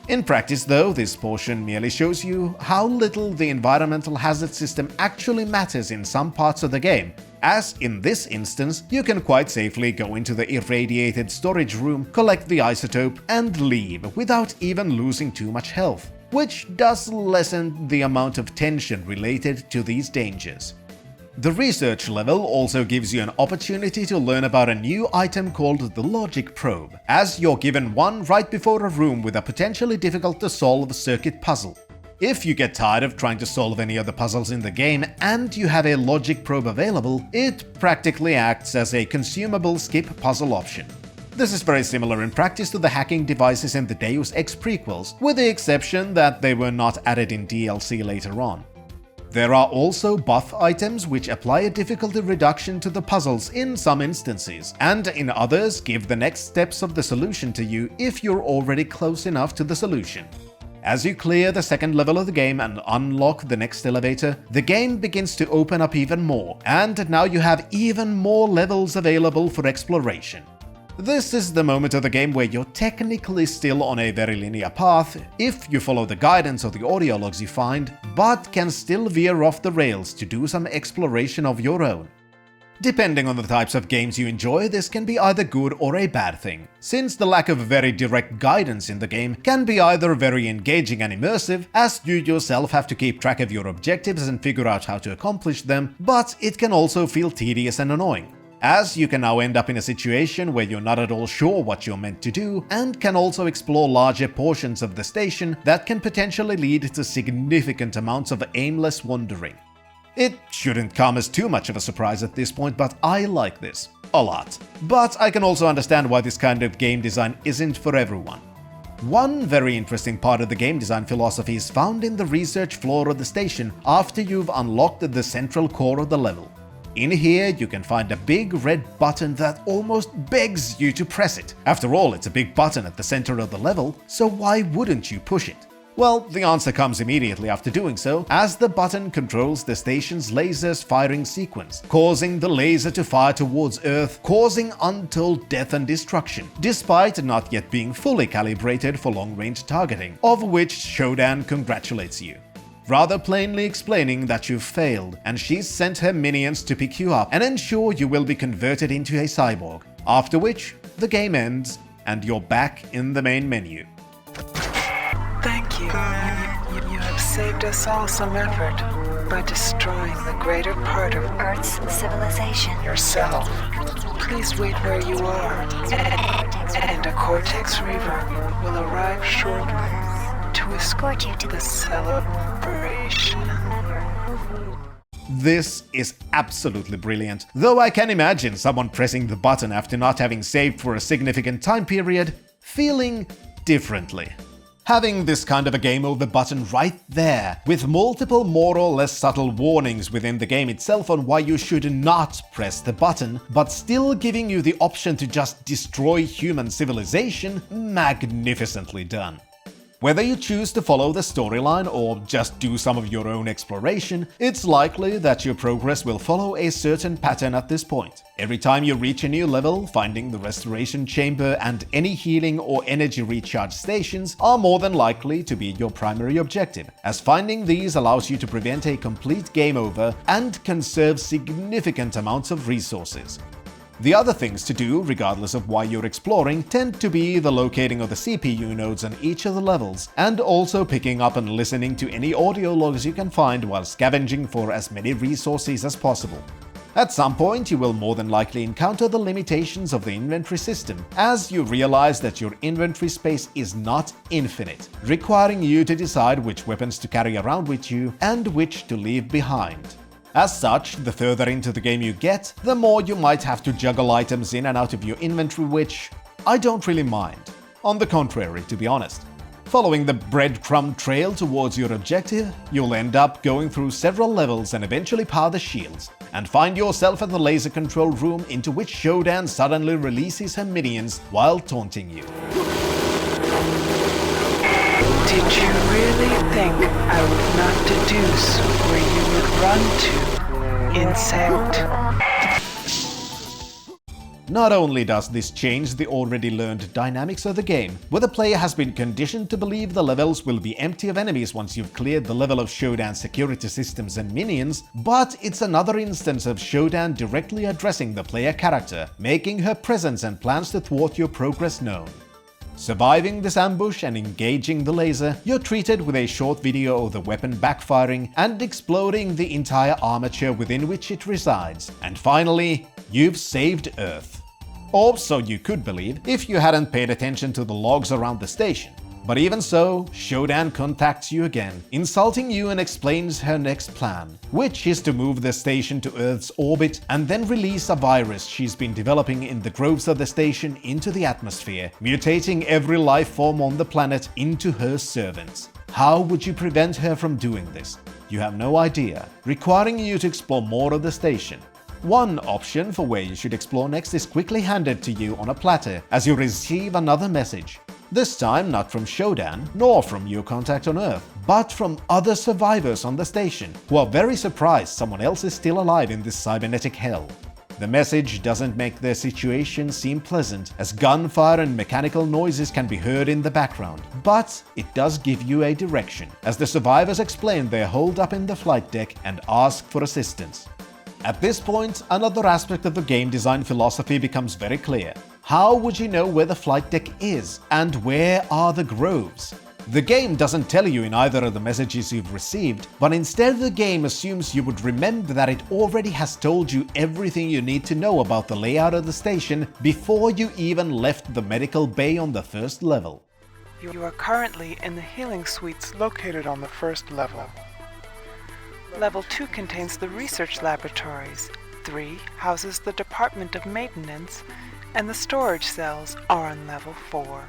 In practice though, this portion merely shows you how little the environmental hazard system actually matters in some parts of the game, as in this instance, you can quite safely go into the irradiated storage room, collect the isotope, and leave without even losing too much health. which does lessen the amount of tension related to these dangers. The research level also gives you an opportunity to learn about a new item called the Logic Probe, as you're given one right before a room with a potentially difficult to solve circuit puzzle. If you get tired of trying to solve any other puzzles in the game and you have a Logic Probe available, it practically acts as a consumable skip puzzle option. This is very similar in practice to the hacking devices in the Deus Ex prequels, with the exception that they were not added in DLC later on. There are also buff items which apply a difficulty reduction to the puzzles in some instances, and in others give the next steps of the solution to you if you're already close enough to the solution. As you clear the second level of the game and unlock the next elevator, the game begins to open up even more, and now you have even more levels available for exploration. This is the moment of the game where you're technically still on a very linear path, if you follow the guidance or the audio logs you find, but can still veer off the rails to do some exploration of your own. Depending on the types of games you enjoy, this can be either good or a bad thing, since the lack of very direct guidance in the game can be either very engaging and immersive, as you yourself have to keep track of your objectives and figure out how to accomplish them, but it can also feel tedious and annoying, as you can now end up in a situation where you're not at all sure what you're meant to do, and can also explore larger portions of the station that can potentially lead to significant amounts of aimless wandering. It shouldn't come as too much of a surprise at this point, but I like this a lot. But I can also understand why this kind of game design isn't for everyone. One very interesting part of the game design philosophy is found in the research floor of the station after you've unlocked the central core of the level. In here, you can find a big red button that almost begs you to press it. After all, it's a big button at the center of the level, so why wouldn't you push it? Well, the answer comes immediately after doing so, as the button controls the station's laser's firing sequence, causing the laser to fire towards Earth, causing untold death and destruction, despite not yet being fully calibrated for long-range targeting, of which Shodan congratulates you, rather plainly explaining that you've failed, and she's sent her minions to pick you up and ensure you will be converted into a cyborg, after which the game ends and you're back in the main menu. Thank you. You have saved us all some effort by destroying the greater part of Earth's civilization. yourself. Please wait where you are, and a Cortex Reaver will arrive shortly to escort you to the celebration. This is absolutely brilliant, though I can imagine someone pressing the button after not having saved for a significant time period, feeling differently. Having this kind of a game over button right there, with multiple more or less subtle warnings within the game itself on why you should not press the button, but still giving you the option to just destroy human civilization, magnificently done. Whether you choose to follow the storyline or just do some of your own exploration, it's likely that your progress will follow a certain pattern at this point. Every time you reach a new level, finding the restoration chamber and any healing or energy recharge stations are more than likely to be your primary objective, as finding these allows you to prevent a complete game over and conserve significant amounts of resources. The other things to do, regardless of why you're exploring, tend to be the locating of the CPU nodes on each of the levels, and also picking up and listening to any audio logs you can find while scavenging for as many resources as possible. At some point, you will more than likely encounter the limitations of the inventory system, as you realize that your inventory space is not infinite, requiring you to decide which weapons to carry around with you and which to leave behind. As such, the further into the game you get, the more you might have to juggle items in and out of your inventory, which I don't really mind. On the contrary, to be honest. Following the breadcrumb trail towards your objective, you'll end up going through several levels and eventually power the shields, and find yourself at the laser control room into which Shodan suddenly releases her minions while taunting you. Did you really think I would not deduce where you would run to, insect? Not only does this change the already learned dynamics of the game, where the player has been conditioned to believe the levels will be empty of enemies once you've cleared the level of Shodan's security systems and minions, but it's another instance of Shodan directly addressing the player character, making her presence and plans to thwart your progress known. Surviving this ambush and engaging the laser, you're treated with a short video of the weapon backfiring and exploding the entire armature within which it resides. And finally, you've saved Earth. Or so you could believe if you hadn't paid attention to the logs around the station. But even so, Shodan contacts you again, insulting you and explains her next plan, which is to move the station to Earth's orbit and then release a virus she's been developing in the groves of the station into the atmosphere, mutating every life form on the planet into her servants. How would you prevent her from doing this? You have no idea, requiring you to explore more of the station. One option for where you should explore next is quickly handed to you on a platter as you receive another message. This time not from Shodan, nor from your contact on Earth, but from other survivors on the station, who are very surprised someone else is still alive in this cybernetic hell. The message doesn't make their situation seem pleasant, as gunfire and mechanical noises can be heard in the background, but it does give you a direction, as the survivors explain their hold up in the flight deck and ask for assistance. At this point, another aspect of the game design philosophy becomes very clear. How would you know where the flight deck is, and where are the groves? The game doesn't tell you in either of the messages you've received, but instead the game assumes you would remember that it already has told you everything you need to know about the layout of the station before you even left the medical bay on the first level. You are currently in the healing suites located on the first level. Level 2 contains the research laboratories. 3 houses the Department of Maintenance, and the storage cells are on level 4.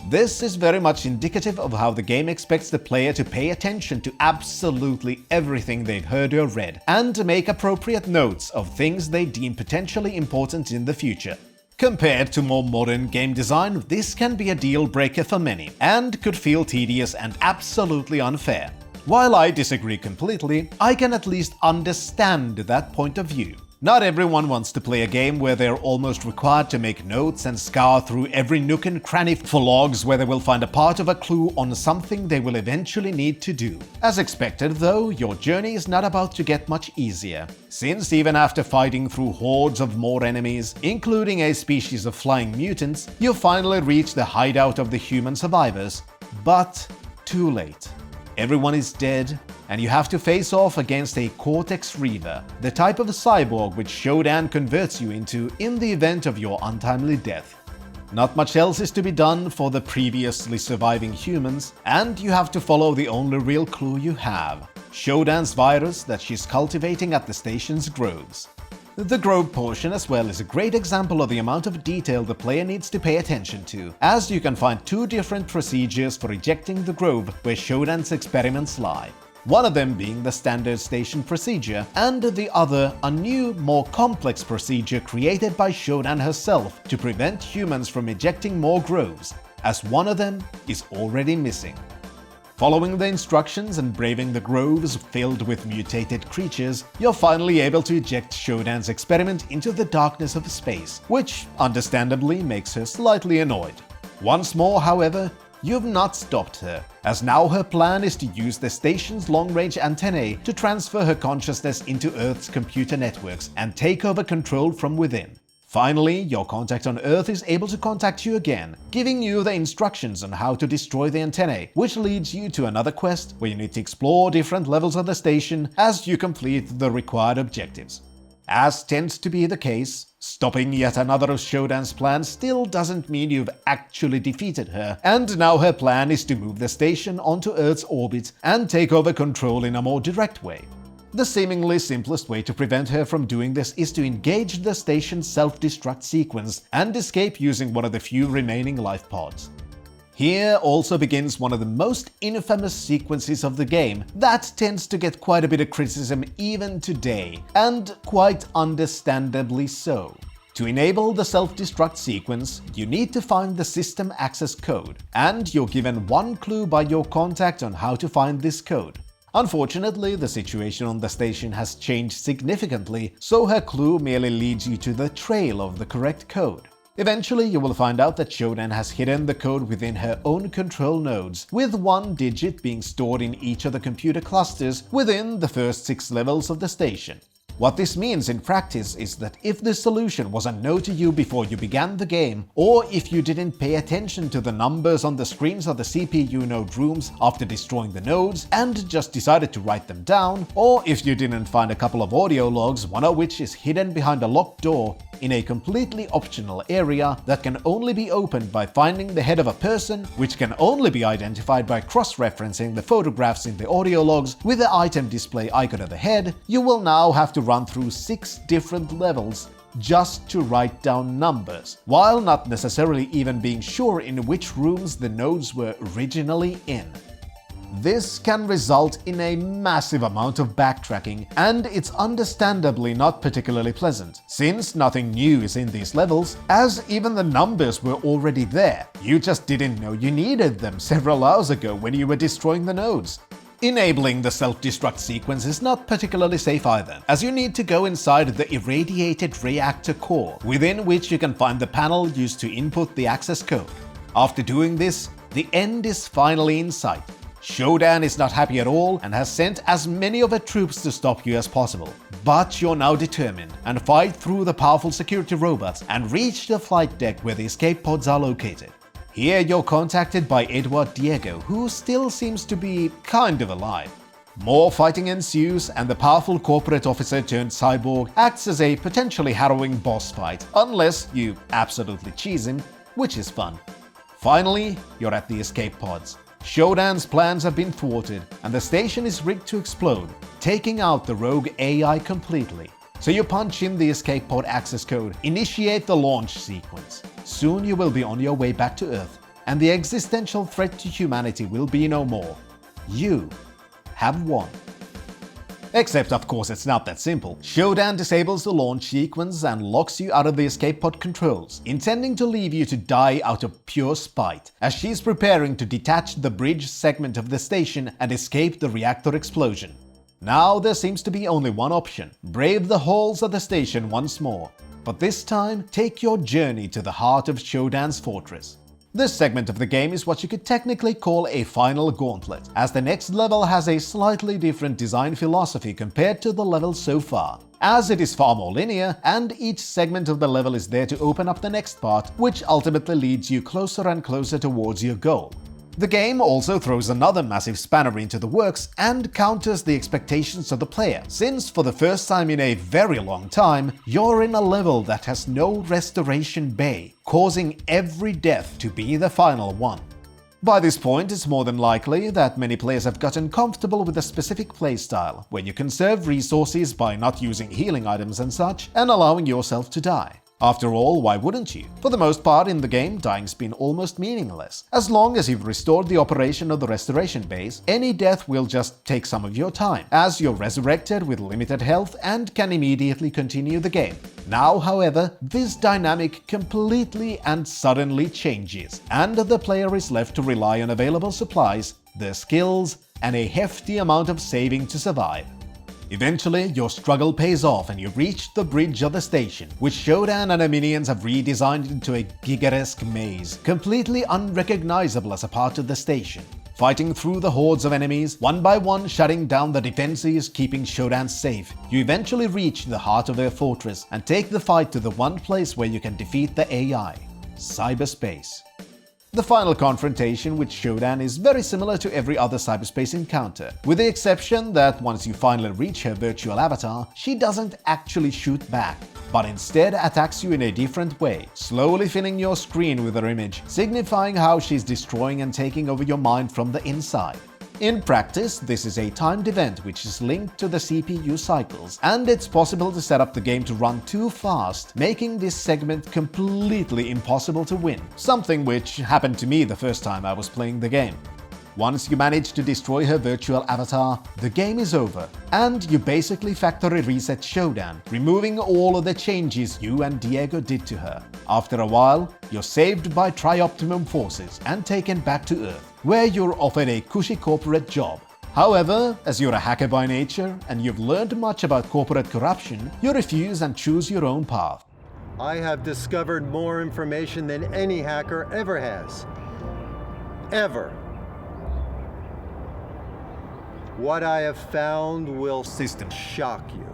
This is very much indicative of how the game expects the player to pay attention to absolutely everything they've heard or read, and to make appropriate notes of things they deem potentially important in the future. Compared to more modern game design, this can be a deal breaker for many, and could feel tedious and absolutely unfair. While I disagree completely, I can at least understand that point of view. Not everyone wants to play a game where they're almost required to make notes and scour through every nook and cranny for logs where they will find a part of a clue on something they will eventually need to do. As expected though, your journey is not about to get much easier, since even after fighting through hordes of more enemies, including a species of flying mutants, you finally reach the hideout of the human survivors. But too late. Everyone is dead, and you have to face off against a Cortex Reaver, the type of cyborg which Shodan converts you into in the event of your untimely death. Not much else is to be done for the previously surviving humans, and you have to follow the only real clue you have: Shodan's virus that she's cultivating at the station's groves. The grove portion as well is a great example of the amount of detail the player needs to pay attention to, as you can find 2 different procedures for ejecting the grove where Shodan's experiments lie. One of them being the standard station procedure, and the other a new, more complex procedure created by Shodan herself to prevent humans from ejecting more groves, as one of them is already missing. Following the instructions and braving the groves filled with mutated creatures, you're finally able to eject Shodan's experiment into the darkness of space, which understandably makes her slightly annoyed. Once more, however, you've not stopped her, as now her plan is to use the station's long-range antennae to transfer her consciousness into Earth's computer networks and take over control from within. Finally, your contact on Earth is able to contact you again, giving you the instructions on how to destroy the antennae, which leads you to another quest where you need to explore different levels of the station as you complete the required objectives. As tends to be the case, stopping yet another of Shodan's plans still doesn't mean you've actually defeated her, and now her plan is to move the station onto Earth's orbit and take over control in a more direct way. The seemingly simplest way to prevent her from doing this is to engage the station's self-destruct sequence and escape using one of the few remaining life pods. Here also begins one of the most infamous sequences of the game that tends to get quite a bit of criticism even today, and quite understandably so. To enable the self-destruct sequence, you need to find the system access code, and you're given one clue by your contact on how to find this code. Unfortunately, the situation on the station has changed significantly, so her clue merely leads you to the trail of the correct code. Eventually, you will find out that Shodan has hidden the code within her own control nodes, with 1 digit being stored in each of the computer clusters within the first 6 levels of the station. What this means in practice is that if the solution was unknown to you before you began the game, or if you didn't pay attention to the numbers on the screens of the CPU node rooms after destroying the nodes and just decided to write them down, or if you didn't find a couple of audio logs, one of which is hidden behind a locked door in a completely optional area that can only be opened by finding the head of a person, which can only be identified by cross-referencing the photographs in the audio logs with the item display icon of the head, you will now have to run through 6 different levels just to write down numbers, while not necessarily even being sure in which rooms the nodes were originally in. This can result in a massive amount of backtracking, and it's understandably not particularly pleasant, since nothing new is in these levels, as even the numbers were already there. You just didn't know you needed them several hours ago when you were destroying the nodes. Enabling the self-destruct sequence is not particularly safe either, as you need to go inside the irradiated reactor core, within which you can find the panel used to input the access code. After doing this, the end is finally in sight. Shodan is not happy at all and has sent as many of her troops to stop you as possible. But you're now determined and fight through the powerful security robots and reach the flight deck where the escape pods are located. Here you're contacted by Edward Diego, who still seems to be kind of alive. More fighting ensues, and the powerful corporate officer turned cyborg acts as a potentially harrowing boss fight, unless you absolutely cheese him, which is fun. Finally, you're at the escape pods. Shodan's plans have been thwarted, and the station is rigged to explode, taking out the rogue AI completely. So you punch in the escape pod access code, initiate the launch sequence. Soon you will be on your way back to Earth, and the existential threat to humanity will be no more. You have won. Except, of course, it's not that simple. Shodan disables the launch sequence and locks you out of the escape pod controls, intending to leave you to die out of pure spite, as she's preparing to detach the bridge segment of the station and escape the reactor explosion. Now there seems to be only one option: brave the halls of the station once more. But this time, take your journey to the heart of Shodan's fortress. This segment of the game is what you could technically call a final gauntlet, as the next level has a slightly different design philosophy compared to the levels so far, as it is far more linear, and each segment of the level is there to open up the next part, which ultimately leads you closer and closer towards your goal. The game also throws another massive spanner into the works and counters the expectations of the player, since for the first time in a very long time, you're in a level that has no restoration bay, causing every death to be the final one. By this point, it's more than likely that many players have gotten comfortable with a specific playstyle, where you conserve resources by not using healing items and such, and allowing yourself to die. After all, why wouldn't you? For the most part in the game, dying's been almost meaningless. As long as you've restored the operation of the restoration base, any death will just take some of your time, as you're resurrected with limited health and can immediately continue the game. Now, however, this dynamic completely and suddenly changes, and the player is left to rely on available supplies, their skills, and a hefty amount of saving to survive. Eventually, your struggle pays off and you reach the bridge of the station, which Shodan and her minions have redesigned into a Gigaresque maze, completely unrecognizable as a part of the station. Fighting through the hordes of enemies, one by one shutting down the defenses keeping Shodan safe, you eventually reach the heart of her fortress and take the fight to the one place where you can defeat the AI, cyberspace. The final confrontation with Shodan is very similar to every other cyberspace encounter, with the exception that once you finally reach her virtual avatar, she doesn't actually shoot back, but instead attacks you in a different way, slowly filling your screen with her image, signifying how she's destroying and taking over your mind from the inside. In practice, this is a timed event which is linked to the CPU cycles, and it's possible to set up the game to run too fast, making this segment completely impossible to win, something which happened to me the first time I was playing the game. Once you manage to destroy her virtual avatar, the game is over, and you basically factory reset Shodan, removing all of the changes you and Diego did to her. After a while, you're saved by Trioptimum forces and taken back to Earth, where you're offered a cushy corporate job. However, as you're a hacker by nature and you've learned much about corporate corruption, you refuse and choose your own path. I have discovered more information than any hacker ever has. Ever. What I have found will System shock you.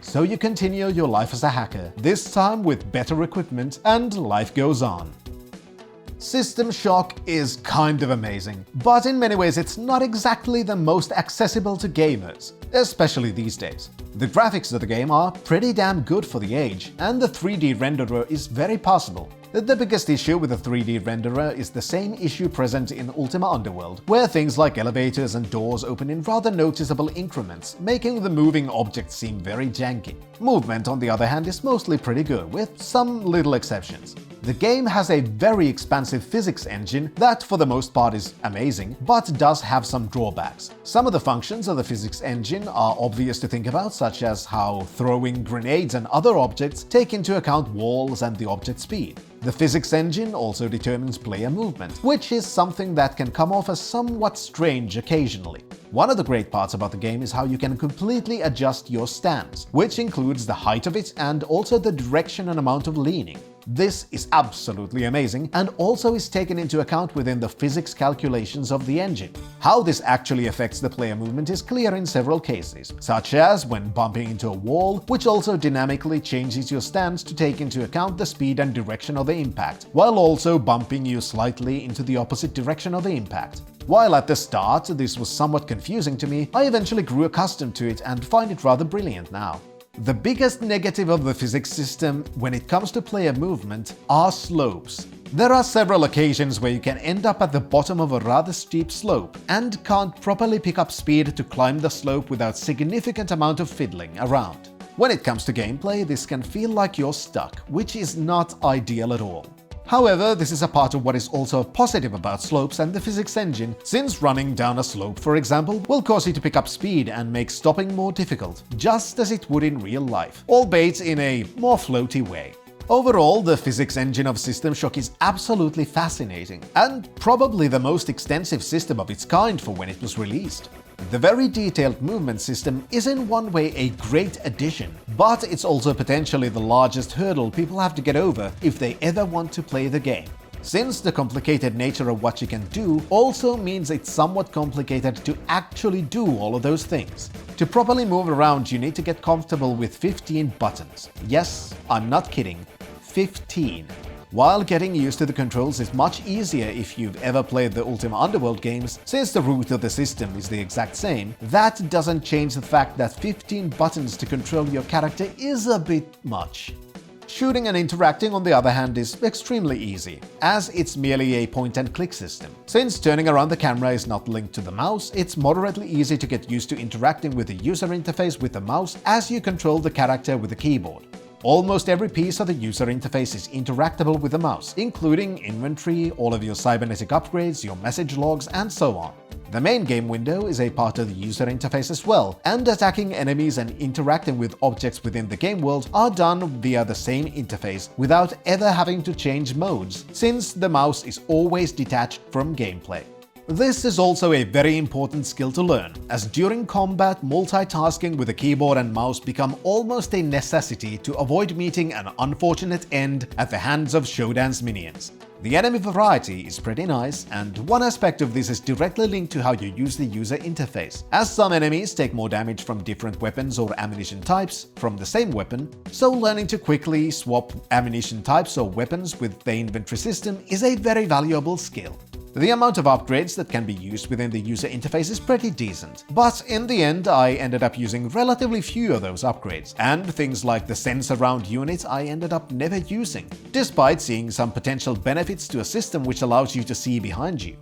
So you continue your life as a hacker, this time with better equipment, and life goes on. System Shock is kind of amazing, but in many ways it's not exactly the most accessible to gamers, especially these days. The graphics of the game are pretty damn good for the age, and the 3D renderer is very passable. The biggest issue with the 3D renderer is the same issue present in Ultima Underworld, where things like elevators and doors open in rather noticeable increments, making the moving objects seem very janky. Movement, on the other hand, is mostly pretty good, with some little exceptions. The game has a very expansive physics engine that for the most part is amazing, but does have some drawbacks. Some of the functions of the physics engine are obvious to think about, such as how throwing grenades and other objects take into account walls and the object speed. The physics engine also determines player movement, which is something that can come off as somewhat strange occasionally. One of the great parts about the game is how you can completely adjust your stance, which includes the height of it and also the direction and amount of leaning. This is absolutely amazing and also is taken into account within the physics calculations of the engine. How this actually affects the player movement is clear in several cases, such as when bumping into a wall, which also dynamically changes your stance to take into account the speed and direction of the impact, while also bumping you slightly into the opposite direction of the impact. While at the start this was somewhat confusing to me, I eventually grew accustomed to it and find it rather brilliant now. The biggest negative of the physics system when it comes to player movement are slopes. There are several occasions where you can end up at the bottom of a rather steep slope and can't properly pick up speed to climb the slope without significant amount of fiddling around. When it comes to gameplay, this can feel like you're stuck, which is not ideal at all. However, this is a part of what is also positive about slopes and the physics engine, since running down a slope, for example, will cause you to pick up speed and make stopping more difficult, just as it would in real life, albeit in a more floaty way. Overall, the physics engine of System Shock is absolutely fascinating, and probably the most extensive system of its kind for when it was released. The very detailed movement system is in one way a great addition, but it's also potentially the largest hurdle people have to get over if they ever want to play the game. Since the complicated nature of what you can do also means it's somewhat complicated to actually do all of those things. To properly move around, you need to get comfortable with 15 buttons. Yes, I'm not kidding, 15. While getting used to the controls is much easier if you've ever played the Ultima Underworld games, since the root of the system is the exact same, that doesn't change the fact that 15 buttons to control your character is a bit much. Shooting and interacting, on the other hand, is extremely easy, as it's merely a point-and-click system. Since turning around the camera is not linked to the mouse, it's moderately easy to get used to interacting with the user interface with the mouse as you control the character with the keyboard. Almost every piece of the user interface is interactable with the mouse, including inventory, all of your cybernetic upgrades, your message logs, and so on. The main game window is a part of the user interface as well, and attacking enemies and interacting with objects within the game world are done via the same interface without ever having to change modes, since the mouse is always detached from gameplay. This is also a very important skill to learn, as during combat, multitasking with a keyboard and mouse become almost a necessity to avoid meeting an unfortunate end at the hands of Shodan's minions. The enemy variety is pretty nice, and one aspect of this is directly linked to how you use the user interface, as some enemies take more damage from different weapons or ammunition types from the same weapon, so learning to quickly swap ammunition types or weapons with the inventory system is a very valuable skill. The amount of upgrades that can be used within the user interface is pretty decent, but in the end I ended up using relatively few of those upgrades, and things like the sense around unit I ended up never using, despite seeing some potential benefits to a system which allows you to see behind you.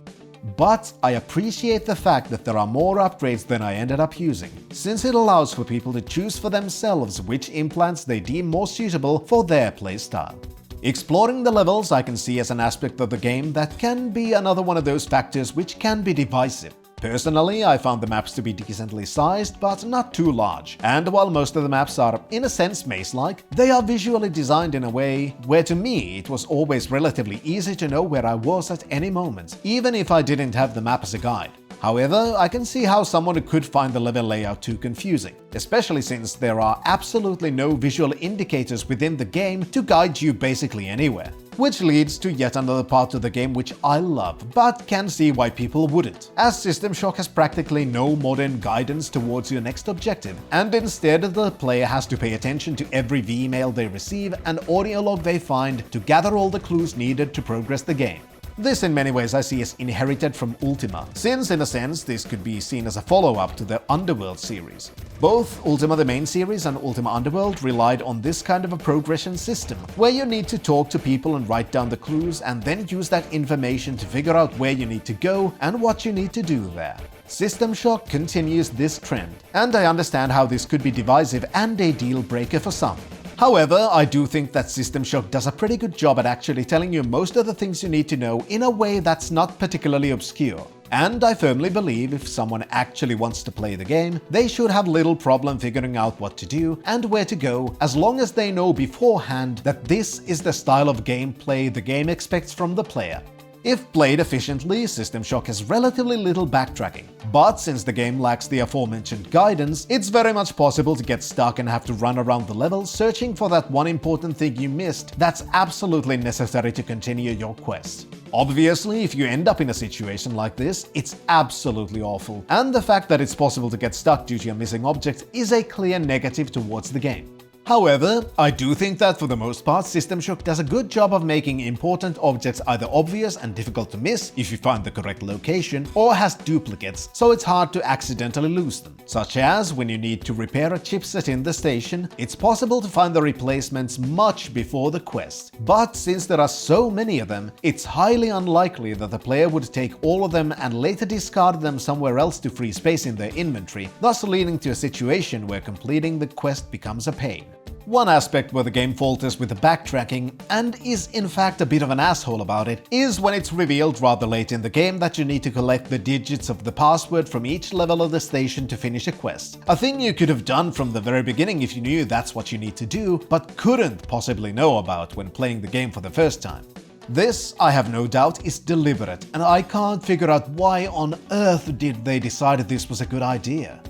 But I appreciate the fact that there are more upgrades than I ended up using, since it allows for people to choose for themselves which implants they deem more suitable for their playstyle. Exploring the levels I can see as an aspect of the game that can be another one of those factors which can be divisive. Personally, I found the maps to be decently sized, but not too large, and while most of the maps are in a sense maze-like, they are visually designed in a way where to me it was always relatively easy to know where I was at any moment, even if I didn't have the map as a guide. However, I can see how someone could find the level layout too confusing, especially since there are absolutely no visual indicators within the game to guide you basically anywhere. Which leads to yet another part of the game which I love, but can see why people wouldn't, as System Shock has practically no modern guidance towards your next objective, and instead the player has to pay attention to every V-mail they receive and audio log they find to gather all the clues needed to progress the game. This in many ways I see as inherited from Ultima, since in a sense this could be seen as a follow-up to the Underworld series. Both Ultima the main series and Ultima Underworld relied on this kind of a progression system, where you need to talk to people and write down the clues and then use that information to figure out where you need to go and what you need to do there. System Shock continues this trend, and I understand how this could be divisive and a deal breaker for some. However, I do think that System Shock does a pretty good job at actually telling you most of the things you need to know in a way that's not particularly obscure. And I firmly believe if someone actually wants to play the game, they should have little problem figuring out what to do and where to go, as long as they know beforehand that this is the style of gameplay the game expects from the player. If played efficiently, System Shock has relatively little backtracking, but since the game lacks the aforementioned guidance, it's very much possible to get stuck and have to run around the level searching for that one important thing you missed that's absolutely necessary to continue your quest. Obviously, if you end up in a situation like this, it's absolutely awful, and the fact that it's possible to get stuck due to a missing object is a clear negative towards the game. However, I do think that for the most part, System Shock does a good job of making important objects either obvious and difficult to miss if you find the correct location, or has duplicates, so it's hard to accidentally lose them. Such as when you need to repair a chipset in the station, it's possible to find the replacements much before the quest. But since there are so many of them, it's highly unlikely that the player would take all of them and later discard them somewhere else to free space in their inventory, thus leading to a situation where completing the quest becomes a pain. One aspect where the game falters with the backtracking, and is in fact a bit of an asshole about it, is when it's revealed rather late in the game that you need to collect the digits of the password from each level of the station to finish a quest. A thing you could have done from the very beginning if you knew that's what you need to do, but couldn't possibly know about when playing the game for the first time. This, I have no doubt, is deliberate, and I can't figure out why on earth did they decide this was a good idea.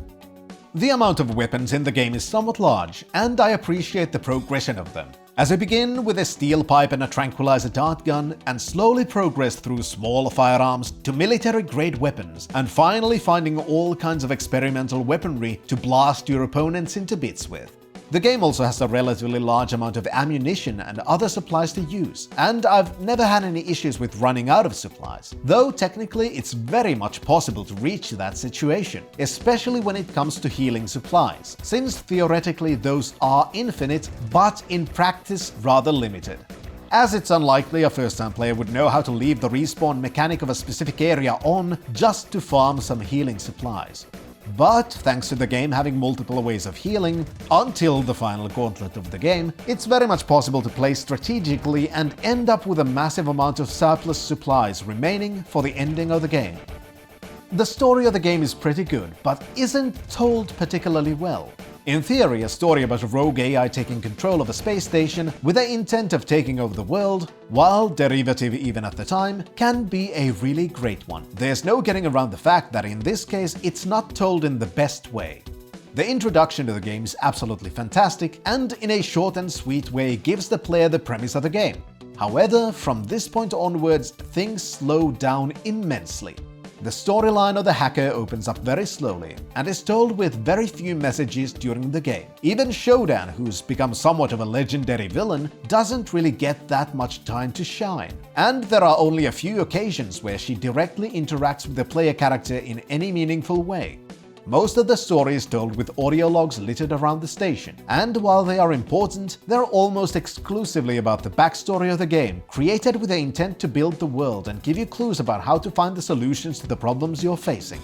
The amount of weapons in the game is somewhat large, and I appreciate the progression of them. As I begin with a steel pipe and a tranquilizer dart gun, and slowly progress through small firearms to military-grade weapons, and finally finding all kinds of experimental weaponry to blast your opponents into bits with. The game also has a relatively large amount of ammunition and other supplies to use, and I've never had any issues with running out of supplies, though technically it's very much possible to reach that situation, especially when it comes to healing supplies, since theoretically those are infinite, but in practice rather limited. As it's unlikely a first-time player would know how to leave the respawn mechanic of a specific area on just to farm some healing supplies. But thanks to the game having multiple ways of healing, until the final gauntlet of the game, it's very much possible to play strategically and end up with a massive amount of surplus supplies remaining for the ending of the game. The story of the game is pretty good, but isn't told particularly well. In theory, a story about a rogue AI taking control of a space station with the intent of taking over the world, while derivative even at the time, can be a really great one. There's no getting around the fact that in this case, it's not told in the best way. The introduction to the game is absolutely fantastic, and in a short and sweet way gives the player the premise of the game. However, from this point onwards, things slow down immensely. The storyline of the hacker opens up very slowly, and is told with very few messages during the game. Even Shodan, who's become somewhat of a legendary villain, doesn't really get that much time to shine. And there are only a few occasions where she directly interacts with the player character in any meaningful way. Most of the story is told with audio logs littered around the station, and while they are important, they're almost exclusively about the backstory of the game, created with the intent to build the world and give you clues about how to find the solutions to the problems you're facing.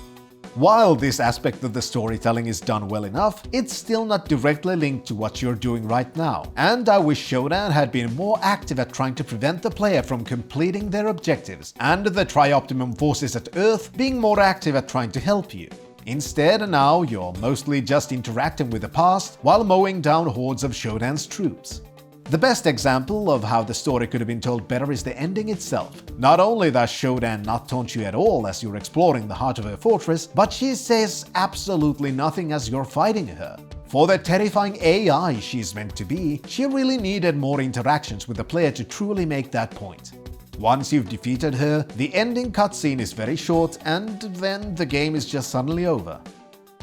While this aspect of the storytelling is done well enough, it's still not directly linked to what you're doing right now, and I wish Shodan had been more active at trying to prevent the player from completing their objectives, and the Tri-Optimum forces at Earth being more active at trying to help you. Instead, now you're mostly just interacting with the past while mowing down hordes of Shodan's troops. The best example of how the story could have been told better is the ending itself. Not only does Shodan not taunt you at all as you're exploring the heart of her fortress, but she says absolutely nothing as you're fighting her. For the terrifying AI she's meant to be, she really needed more interactions with the player to truly make that point. Once you've defeated her, the ending cutscene is very short and then the game is just suddenly over.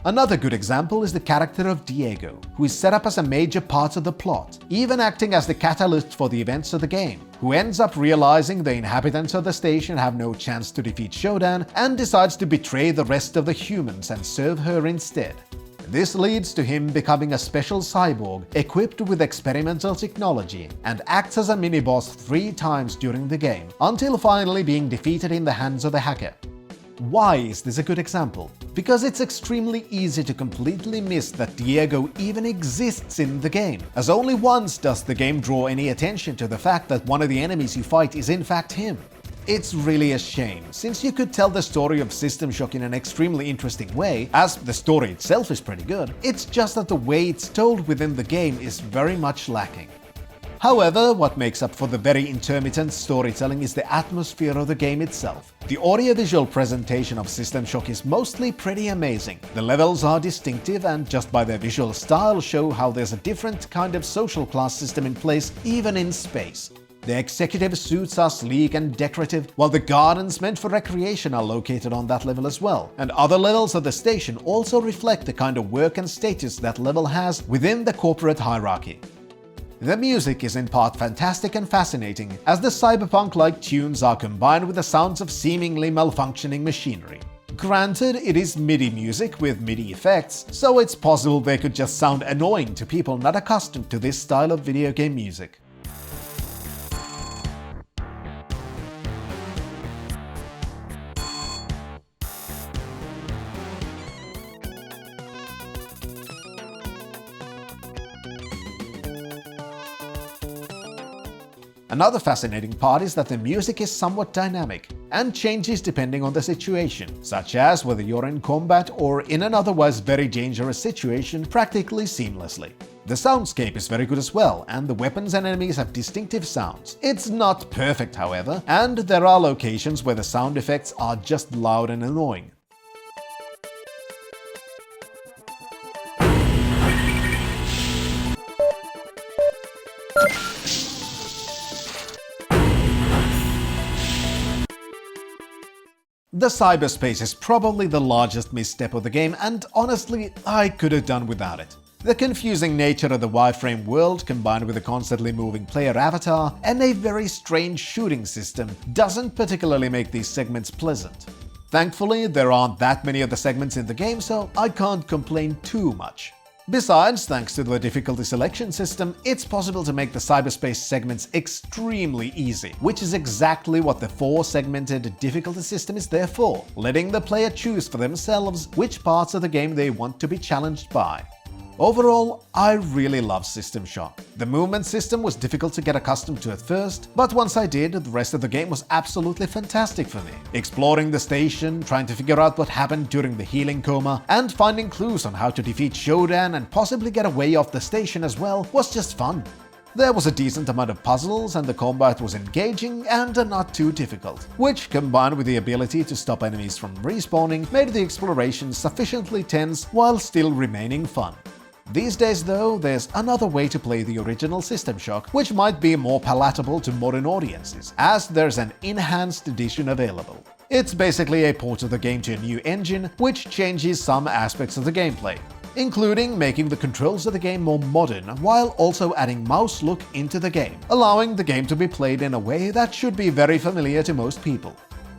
Another good example is the character of Diego, who is set up as a major part of the plot, even acting as the catalyst for the events of the game, who ends up realizing the inhabitants of the station have no chance to defeat Shodan and decides to betray the rest of the humans and serve her instead. This leads to him becoming a special cyborg equipped with experimental technology and acts as a mini-boss 3 times during the game, until finally being defeated in the hands of the hacker. Why is this a good example? Because it's extremely easy to completely miss that Diego even exists in the game, as only once does the game draw any attention to the fact that one of the enemies you fight is in fact him. It's really a shame, since you could tell the story of System Shock in an extremely interesting way, as the story itself is pretty good. It's just that the way it's told within the game is very much lacking. However, what makes up for the very intermittent storytelling is the atmosphere of the game itself. The audiovisual presentation of System Shock is mostly pretty amazing. The levels are distinctive and just by their visual style show how there's a different kind of social class system in place even in space. The executive suits are sleek and decorative, while the gardens meant for recreation are located on that level as well, and other levels of the station also reflect the kind of work and status that level has within the corporate hierarchy. The music is in part fantastic and fascinating, as the cyberpunk-like tunes are combined with the sounds of seemingly malfunctioning machinery. Granted, it is MIDI music with MIDI effects, so it's possible they could just sound annoying to people not accustomed to this style of video game music. Another fascinating part is that the music is somewhat dynamic and changes depending on the situation, such as whether you're in combat or in an otherwise very dangerous situation practically seamlessly. The soundscape is very good as well, and the weapons and enemies have distinctive sounds. It's not perfect, however, and there are locations where the sound effects are just loud and annoying. The cyberspace is probably the largest misstep of the game, and honestly, I could have done without it. The confusing nature of the wireframe world, combined with a constantly moving player avatar and a very strange shooting system, doesn't particularly make these segments pleasant. Thankfully, there aren't that many of the segments in the game, so I can't complain too much. Besides, thanks to the difficulty selection system, it's possible to make the cyberspace segments extremely easy, which is exactly what the 4-segmented difficulty system is there for, letting the player choose for themselves which parts of the game they want to be challenged by. Overall, I really love System Shock. The movement system was difficult to get accustomed to at first, but once I did, the rest of the game was absolutely fantastic for me. Exploring the station, trying to figure out what happened during the healing coma, and finding clues on how to defeat Shodan and possibly get away off the station as well was just fun. There was a decent amount of puzzles and the combat was engaging and not too difficult, which combined with the ability to stop enemies from respawning made the exploration sufficiently tense while still remaining fun. These days though, there's another way to play the original System Shock, which might be more palatable to modern audiences, as there's an enhanced edition available. It's basically a port of the game to a new engine, which changes some aspects of the gameplay, including making the controls of the game more modern, while also adding mouse look into the game, allowing the game to be played in a way that should be very familiar to most people.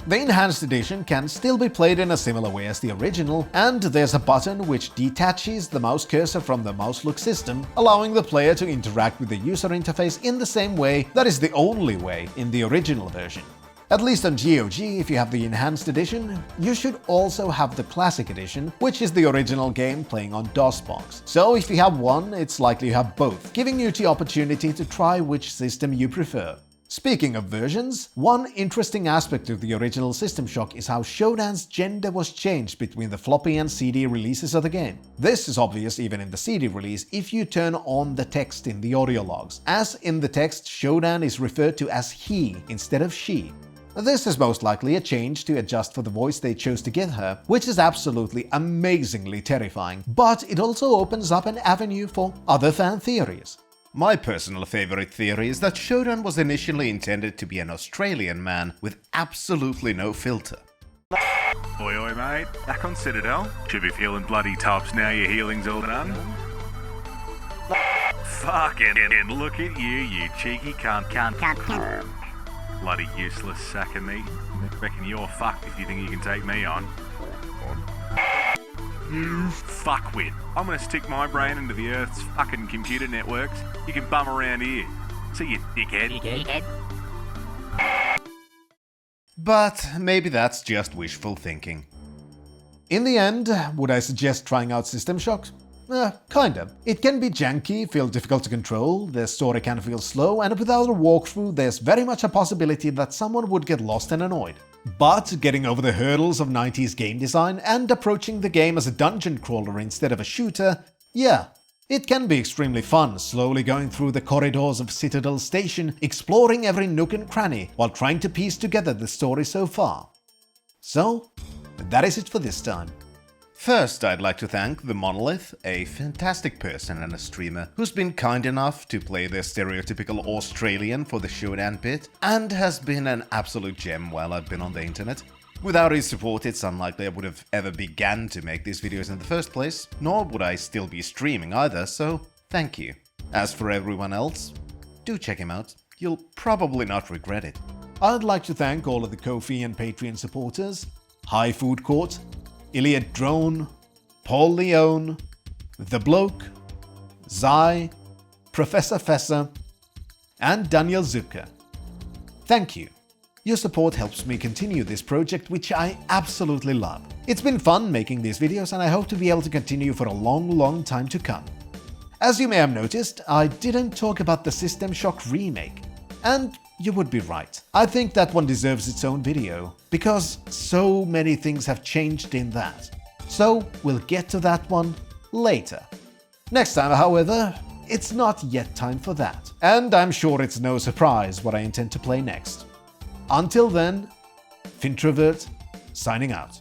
The Enhanced Edition can still be played in a similar way as the original, and there's a button which detaches the mouse cursor from the mouse look system, allowing the player to interact with the user interface in the same way that is the only way in the original version. At least on GOG, if you have the Enhanced Edition, you should also have the Classic Edition, which is the original game playing on DOSBox. So if you have one, it's likely you have both, giving you the opportunity to try which system you prefer. Speaking of versions, one interesting aspect of the original System Shock is how Shodan's gender was changed between the floppy and CD releases of the game. This is obvious even in the CD release if you turn on the text in the audio logs, as in the text Shodan is referred to as he instead of she. This is most likely a change to adjust for the voice they chose to give her, which is absolutely amazingly terrifying, but it also opens up an avenue for other fan theories. My personal favorite theory is that Shodan was initially intended to be an Australian man with absolutely no filter. Oi, oi, mate. Back on Citadel. Should be feeling bloody tops now your healing's all done. Fucking look at you cheeky cunt. Bloody useless sack of meat. Reckon you're fucked if you think you can take me on. You fuckwit. I'm gonna stick my brain into the Earth's fucking computer networks. You can bum around here. See you, dickhead. But maybe that's just wishful thinking. In the end, would I suggest trying out System Shock? Kinda. It can be janky, feel difficult to control, the story can feel slow, and without a walkthrough there's very much a possibility that someone would get lost and annoyed. But getting over the hurdles of 90s game design and approaching the game as a dungeon crawler instead of a shooter, yeah, it can be extremely fun, slowly going through the corridors of Citadel Station, exploring every nook and cranny, while trying to piece together the story so far. So, that is it for this time. First, I'd like to thank The Monolith, a fantastic person and a streamer who's been kind enough to play the stereotypical Australian for the Shodan bit, and has been an absolute gem while I've been on the internet. Without his support, it's unlikely I would have ever begun to make these videos in the first place, nor would I still be streaming either, so thank you. As for everyone else, do check him out, you'll probably not regret it. I'd like to thank all of the Ko-fi and Patreon supporters, High Food Court, Iliad Drone, Paul Leone, The Bloke, Zai, Professor Fessa, and Daniel Zucker. Thank you. Your support helps me continue this project, which I absolutely love. It's been fun making these videos, and I hope to be able to continue for a long time to come. As you may have noticed, I didn't talk about the System Shock remake. And you would be right. I think that one deserves its own video, because so many things have changed in that. So we'll get to that one later. Next time, however, it's not yet time for that. And I'm sure it's no surprise what I intend to play next. Until then, Fintrovert, signing out.